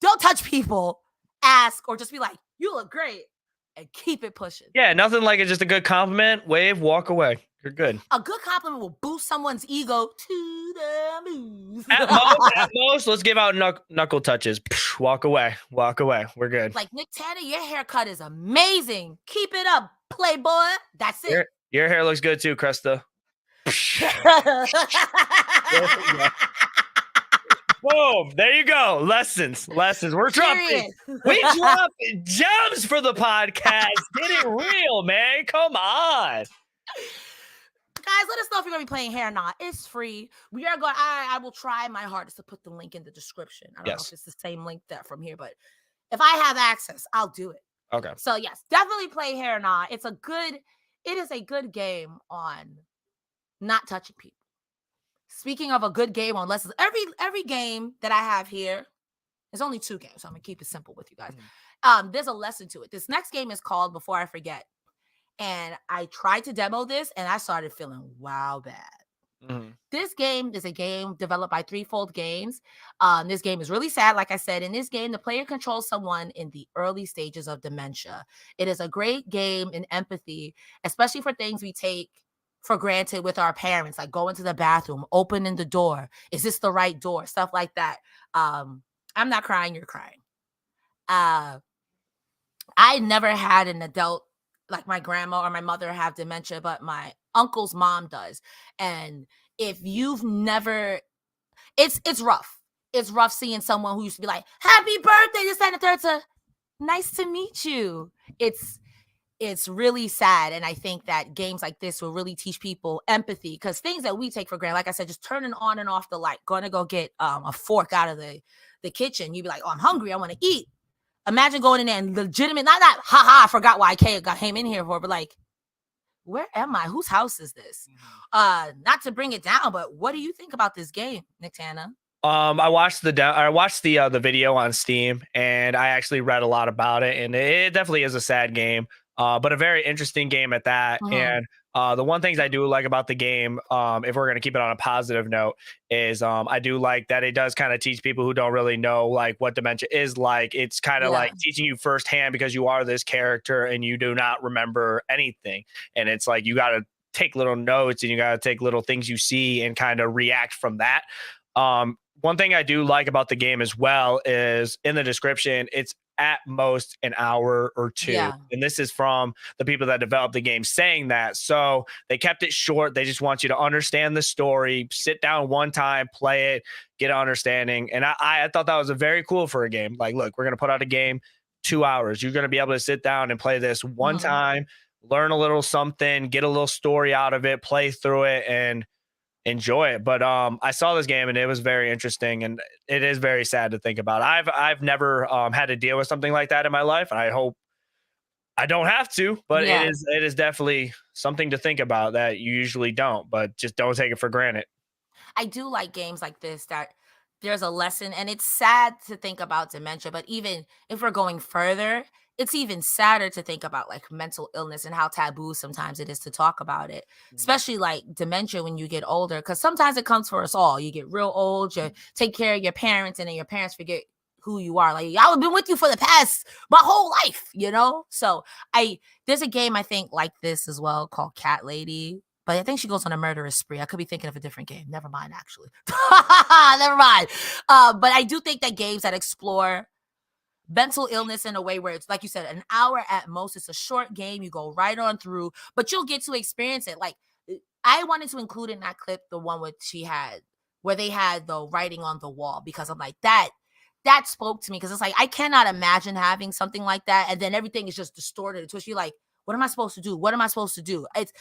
Don't touch people. Ask or just be like, you look great. And keep it pushing. Yeah, nothing like it. Just a good compliment, wave, walk away. You're good. A good compliment will boost someone's ego to the moon. At most, let's give out knuckle touches. Walk away. Walk away. We're good. Like, Nicktana, your haircut is amazing. Keep it up, playboy. That's it. Your hair looks good too, Cresta. Boom. There you go. Lessons. We're dropping. We drop gems for the podcast. Get it real, man. Come on. Guys, let us know if you're going to be playing hair or not. It's free. We are going. I will try my hardest to put the link in the description. I don't know if it's the same link that from here, but if I have access, I'll do it. Okay. So yes, definitely play hair or not. It is a good game on not touching people. Speaking of a good game on lessons, every game that I have here, there's only 2 games, so I'm gonna keep it simple with you guys. Mm-hmm. There's a lesson to it. This next game is called Before I Forget, and I tried to demo this, and I started feeling wow bad. Mm-hmm. This game is a game developed by Threefold Games. This game is really sad, like I said. In this game, the player controls someone in the early stages of dementia. It is a great game in empathy, especially for things we take for granted with our parents, like going to the bathroom, opening the door. Is this the right door? Stuff like that. I'm not crying, you're crying. I never had an adult like my grandma or my mother have dementia, but my uncle's mom does. And if you've never, it's rough. It's rough seeing someone who used to be like, happy birthday, this, that, and the third, to nice to meet you. It's really sad. And I think that games like this will really teach people empathy, because things that we take for granted, like I said, just turning on and off the light, going to go get a fork out of the kitchen. You'd be like, oh, I'm hungry. I want to eat. Imagine going in there and legitimate, not haha, I forgot why I came in here for, but like, where am I? Whose house is this? Not to bring it down, but what do you think about this game, Nicktana? I watched the video on Steam, and I actually read a lot about it, and it definitely is a sad game. But a very interesting game at that. Mm-hmm. And the one things I do like about the game, if we're going to keep it on a positive note, is I do like that it does kind of teach people who don't really know like what dementia is like. It's kind of like teaching you firsthand, because you are this character and you do not remember anything. And it's like you got to take little notes and you got to take little things you see and kind of react from that. One thing I do like about the game as well is in the description, it's at most an hour or 2. Yeah. And this is from the people that developed the game saying that. So they kept it short. They just want you to understand the story, sit down one time, play it, get an understanding. And I thought that was a very cool for a game. Like, look, we're going to put out a game. 2 hours. You're going to be able to sit down and play this one time, learn a little something, get a little story out of it, play through it, and enjoy it. But I saw this game and it was very interesting, and it is very sad to think about. I've never had to deal with something like that in my life, and I hope I don't have to, but it is definitely something to think about that you usually don't, but just don't take it for granted. I do like games like this that there's a lesson, and it's sad to think about dementia, but even if we're going further, it's even sadder to think about like mental illness and how taboo sometimes it is to talk about it, especially like dementia when you get older, because sometimes it comes for us all. You get real old, you take care of your parents, and then your parents forget who you are. Like, I've been with you for the past my whole life, you know? So there's a game I think like this as well called Cat Lady, but I think she goes on a murderous spree. I could be thinking of a different game. Never mind, actually. Never mind. But I do think that games that explore mental illness in a way where it's, like you said, an hour at most. It's a short game. You go right on through, but you'll get to experience it. Like, I wanted to include in that clip the one where they had the writing on the wall, because I'm like, that spoke to me, because it's like, I cannot imagine having something like that, and then everything is just distorted and twisted. You're like, what am I supposed to do? What am I supposed to do? It's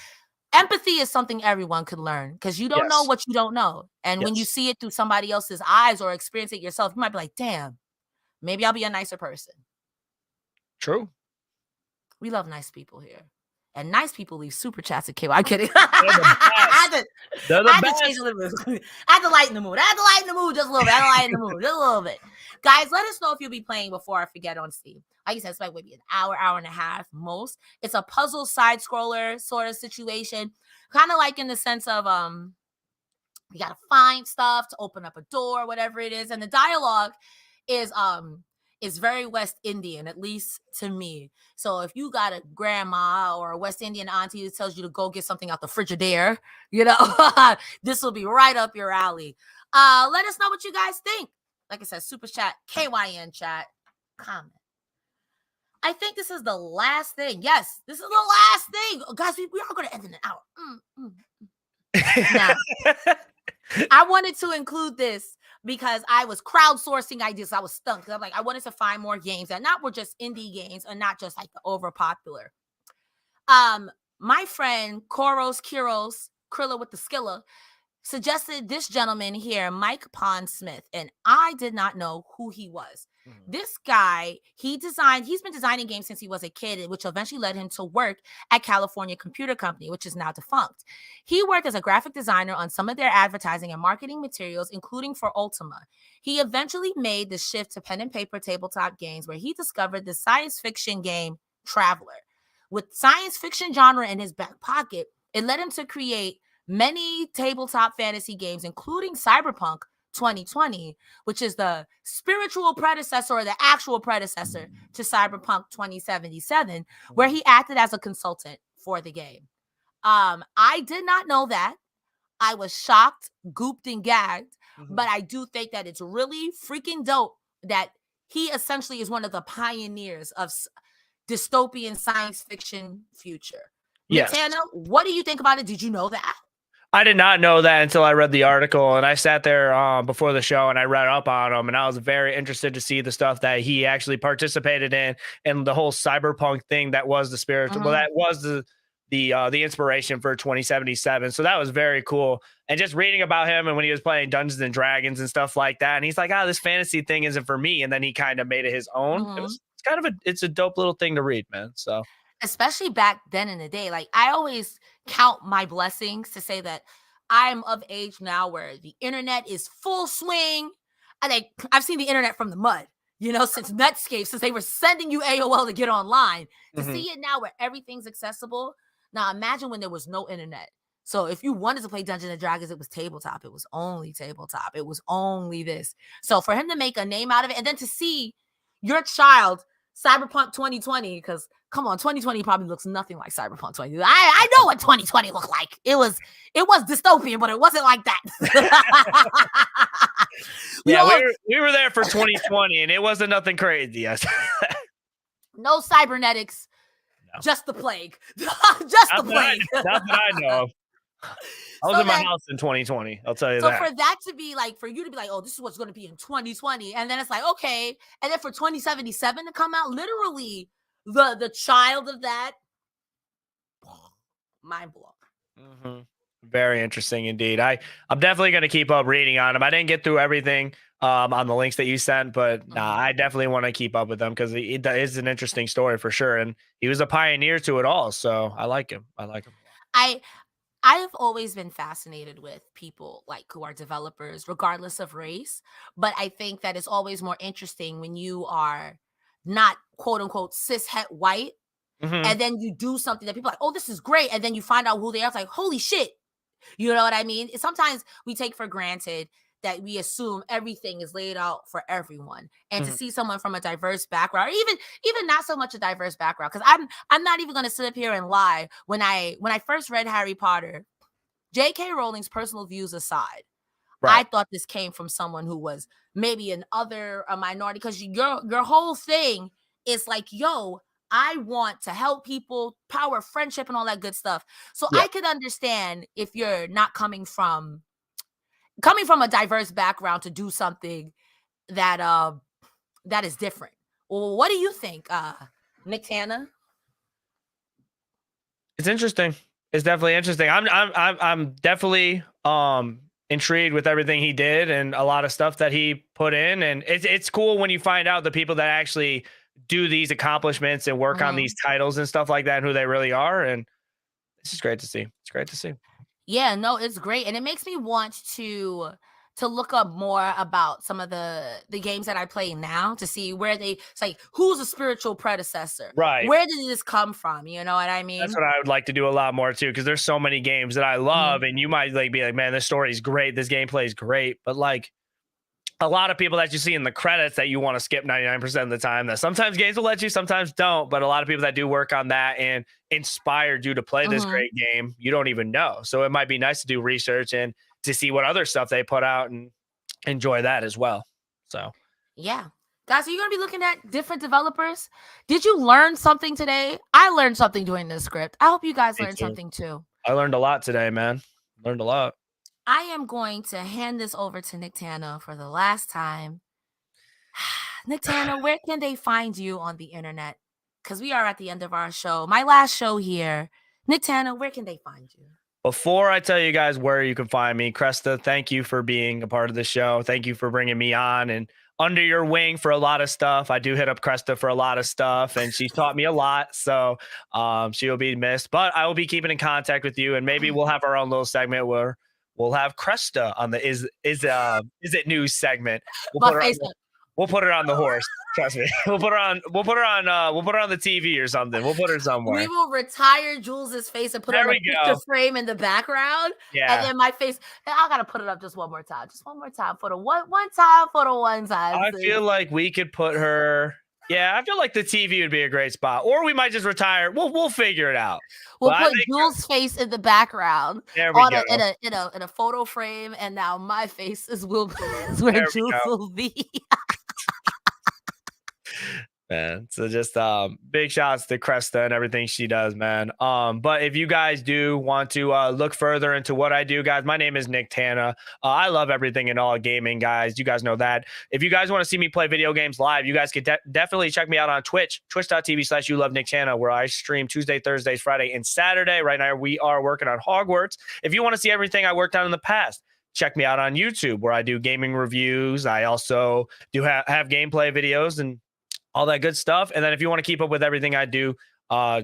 empathy is something everyone could learn, because you don't know what you don't know. And when you see it through somebody else's eyes or experience it yourself, you might be like, damn, maybe I'll be a nicer person. True. We love nice people here. And nice people leave super chats at KY. I'm kidding. I had to change the mood. I had to lighten the mood. Just a little bit. Just a little bit. Guys, let us know if you'll be playing before I forget on Steam. Like you said, it's like maybe an hour and a half most. It's a puzzle side scroller sort of situation. Kind of like in the sense of you gotta find stuff to open up a door, whatever it is. And the dialogue is very West Indian, at least to me. So if you got a grandma or a West Indian auntie that tells you to go get something out the Frigidaire, you know, this will be right up your alley. Let us know what you guys think. Like I said, super chat, KYN chat, comment. I think this is the last thing. Yes, this is the last thing. Oh, guys, we are going to end in an hour. Now, I wanted to include this because I was crowdsourcing ideas. I was stumped. I'm like, I wanted to find more games that not were just indie games and not just like the over popular. My friend Koros Krilla with the Skilla suggested this gentleman here, Mike Pondsmith, and I did not know who he was. This guy, he's been designing games since he was a kid, which eventually led him to work at California Computer Company, which is now defunct. He worked as a graphic designer on some of their advertising and marketing materials, including for Ultima. He eventually made the shift to pen and paper tabletop games, where he discovered the science fiction game Traveler. With science fiction genre in his back pocket, it led him to create many tabletop fantasy games, including Cyberpunk 2020, which is the spiritual predecessor or the actual predecessor to Cyberpunk 2077, where he acted as a consultant for the game. I did not know that. I was shocked, gooped, and gagged, but I do think that it's really freaking dope that he essentially is one of the pioneers of dystopian science fiction future. Yes. Nicktana, what do you think about it? Did you know that? I did not know that until I read the article, and I sat there before the show and I read up on him, and I was very interested to see the stuff that he actually participated in, and the whole cyberpunk thing that was the spiritual. Well, that was the inspiration for 2077. So that was very cool. And just reading about him and when he was playing Dungeons and Dragons and stuff like that, and he's like, this fantasy thing isn't for me, and then he kind of made it his own. It's a dope little thing to read, man. So especially back then in the day, like I always count my blessings to say that I'm of age now where the internet is full swing. I've seen the internet from the mud, you know, since Netscape, since they were sending you AOL to get online. To see it now where everything's accessible. Now imagine when there was no internet. So if you wanted to play Dungeons and Dragons, it was tabletop. It was only tabletop. It was only this. So for him to make a name out of it, and then to see your child Cyberpunk 2020, because come on, 2020 probably looks nothing like Cyberpunk 2020. I know what 2020 looked like. It was dystopian, but it wasn't like that. we were there for 2020, and it wasn't nothing crazy. No cybernetics, just the plague. Just the plague. Not that I know of. I was So in my then, house in 2020. I'll tell you so that. for that to be like, for you to be like, oh, this is what's going to be in 2020. And then it's like, okay. And then for 2077 to come out, literally the child of that, mind blown. Mm-hmm. Very interesting indeed. I'm definitely going to keep up reading on him. I didn't get through everything on the links that you sent, but nah, I definitely want to keep up with them because it is an interesting story for sure. And he was a pioneer to it all. So I like him. I like him a lot. I've always been fascinated with people like who are developers, regardless of race. But I think that it's always more interesting when you are not quote unquote cis het white, Mm-hmm. and then you do something that people are like, oh, this is great, and then you find out who they are. It's like, holy shit. You know what I mean? Sometimes we take for granted that we assume everything is laid out for everyone, and to Mm-hmm. see someone from a diverse background, or even not so much a diverse background, because I'm not even going to sit up here and lie. When I first read Harry Potter, J.K. Rowling's personal views aside, I Right. thought this came from someone who was maybe a minority, because your whole thing is like, yo, I want to help people, power, friendship, and all that good stuff. So Yeah. I could understand if you're not coming from a diverse background to do something that is different. Well, what do you think, Nicktana? It's interesting. It's definitely interesting. I'm definitely intrigued with everything he did and a lot of stuff that he put in. And it's cool when you find out the people that actually do these accomplishments and work on Mhm. these titles and stuff like that and who they really are. And this is great to see. It's great to see. Yeah, no, it's great, and it makes me want to look up more about some of the games that I play now, to see where it's like, who's a spiritual predecessor? Right. Where did this come from? You know what I That's mean? what I would like to do a lot more too, because there's so many games that I love, Mhm. and you might like be like, man, this story is great, this gameplay is great, but like a lot of people that you see in the credits that you want to skip 99% of the time, that sometimes games will let you, sometimes don't, but a lot of people that do work on that and inspired you to play this Mhm. great game, you don't even know. So it might be nice to do research and to see what other stuff they put out and enjoy that as well. So Yeah. Guys, are you going to be looking at different developers? Did you learn something today? I learned something doing this script. I hope you guys me learned too. something too. I learned a lot today, man. Learned a lot. I am going to hand this over to Nicktana for the last time. Nicktana, where can they find you on the internet? Because we are at the end of our show. My last show here. Nicktana, where can they find you? Before I tell you guys where you can find me, Cresta, thank you for being a part of the show. Thank you for bringing me on and under your wing for a lot of stuff. I do hit up Cresta for a lot of stuff, and she's taught me a lot. So she will be missed, but I will be keeping in contact with you, and maybe we'll have our own little segment where we'll have Cresta on the is it news segment. We'll My put her on face. we'll put her on the horse. Trust me. We'll put her on the TV or something. We'll put her We somewhere. will retire Jules's face and put There on a we picture go. frame in the background. And Yeah. then my face. And I gotta put it up just one more time. Just one more time for the one time for the one time. I Sis. feel like we could put her. Yeah, I feel like the TV would be a great spot, or we might just retire. We'll figure it out. We'll But I put think Jules' face in the background there we on go. a photo frame, and now my face will is where There we Jules go. will be. Man. So just big shouts to Cresta and everything she does, man. But if you guys do want to look further into what I do, guys, my name is Nicktana. I love everything and all gaming, guys. You guys know that. If you guys want to see me play video games live, you guys could definitely check me out on Twitch, twitch.tv/YouLoveNickTana, where I stream Tuesday, Thursdays, Friday, and Saturday. Right now, we are working on Hogwarts. If you want to see everything I worked on in the past, check me out on YouTube, where I do gaming reviews. I also do have gameplay videos and all that good stuff. And then if you want to keep up with everything I do,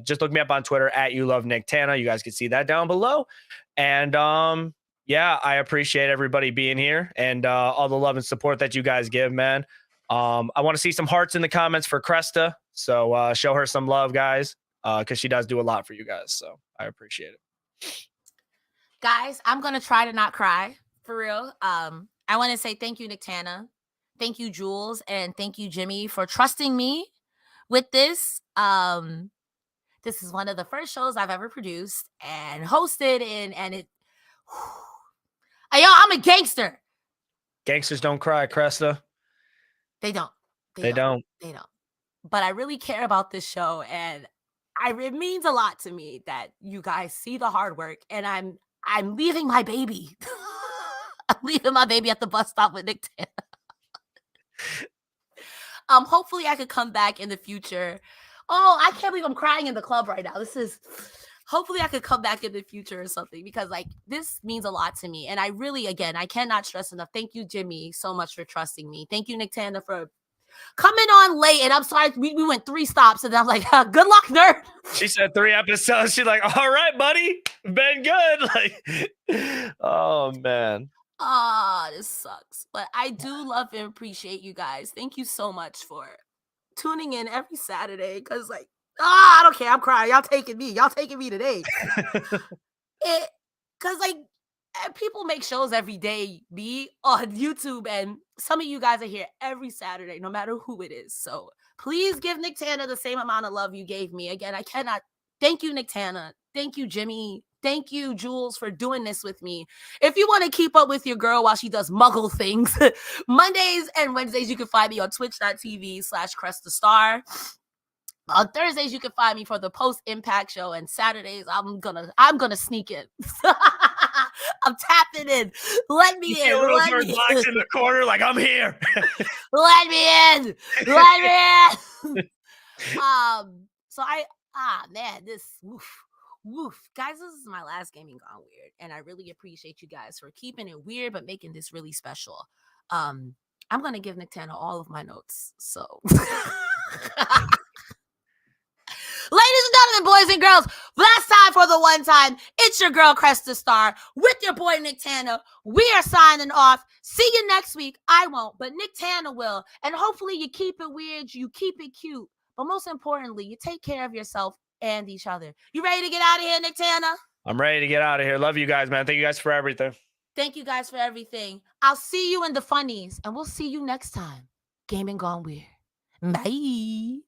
just look me up on Twitter at YouLoveNickTana. You guys can see that down below. And yeah, I appreciate everybody being here and all the love and support that you guys give, man. I want to see some hearts in the comments for Cresta. So show her some love, guys, because she does do a lot for you guys. So I appreciate it. Guys, I'm gonna try to not cry for real. I want to say thank you, Nicktana. Thank you, Jules, and thank you, Jimmy, for trusting me with this. This is one of the first shows I've ever produced and hosted, and it. Hey, yo, I'm a gangster. Gangsters don't cry, Cresta. They don't. They don't. They don't. But I really care about this show, and it means a lot to me that you guys see the hard work, and I'm leaving my baby. I'm leaving my baby at the bus stop with Nicktana. Hopefully I could come back in the future. Oh, I can't believe I'm crying in the club right now. Hopefully I could come back in the future or something, because like this means a lot to me. And I really, again, I cannot stress enough. Thank you, Jimmy, so much for trusting me. Thank you, Nicktana, for coming on late. And I'm sorry, we went 3 stops and I'm like, good luck, nerd. She said 3 episodes. She's like, all right, buddy, been good. Like, oh man. This sucks. But I do love and appreciate you guys. Thank you so much for tuning in every Saturday. Cause like, I don't care. I'm crying. Y'all taking me today. Cause like people make shows every day, be on YouTube, and some of you guys are here every Saturday, no matter who it is. So please give Nicktana the same amount of love you gave me. Again, I cannot. Thank you, Nicktana. Thank you, Jimmy. Thank you, Jules, for doing this with me. If you want to keep up with your girl while she does muggle things, Mondays and Wednesdays, you can find me on twitch.tv/Cresta Starr. On Thursdays, you can find me for the post-impact show, and Saturdays, I'm gonna sneak in. I'm tapping in. Let me in. Let me in. In the corner, like I'm here. Let me in. Let me in. So man, this woof. Guys, this is my last Gaming Gone Weird, and I really appreciate you guys for keeping it weird but making this really special. I'm gonna give Nicktana all of my notes. So ladies and gentlemen, boys and girls, last time for the one time, it's your girl Cresta Starr with your boy Nicktana. We are signing off. See you next week. I won't, but Nicktana will. And hopefully you keep it weird, you keep it cute, but most importantly, you take care of yourself and each other. You ready to get out of here, Nicktana? I'm ready to get out of here. Love you guys, man. Thank you guys for everything. Thank you guys for everything. I'll see you in the funnies, and we'll see you next time. Gaming Gone Weird. Bye.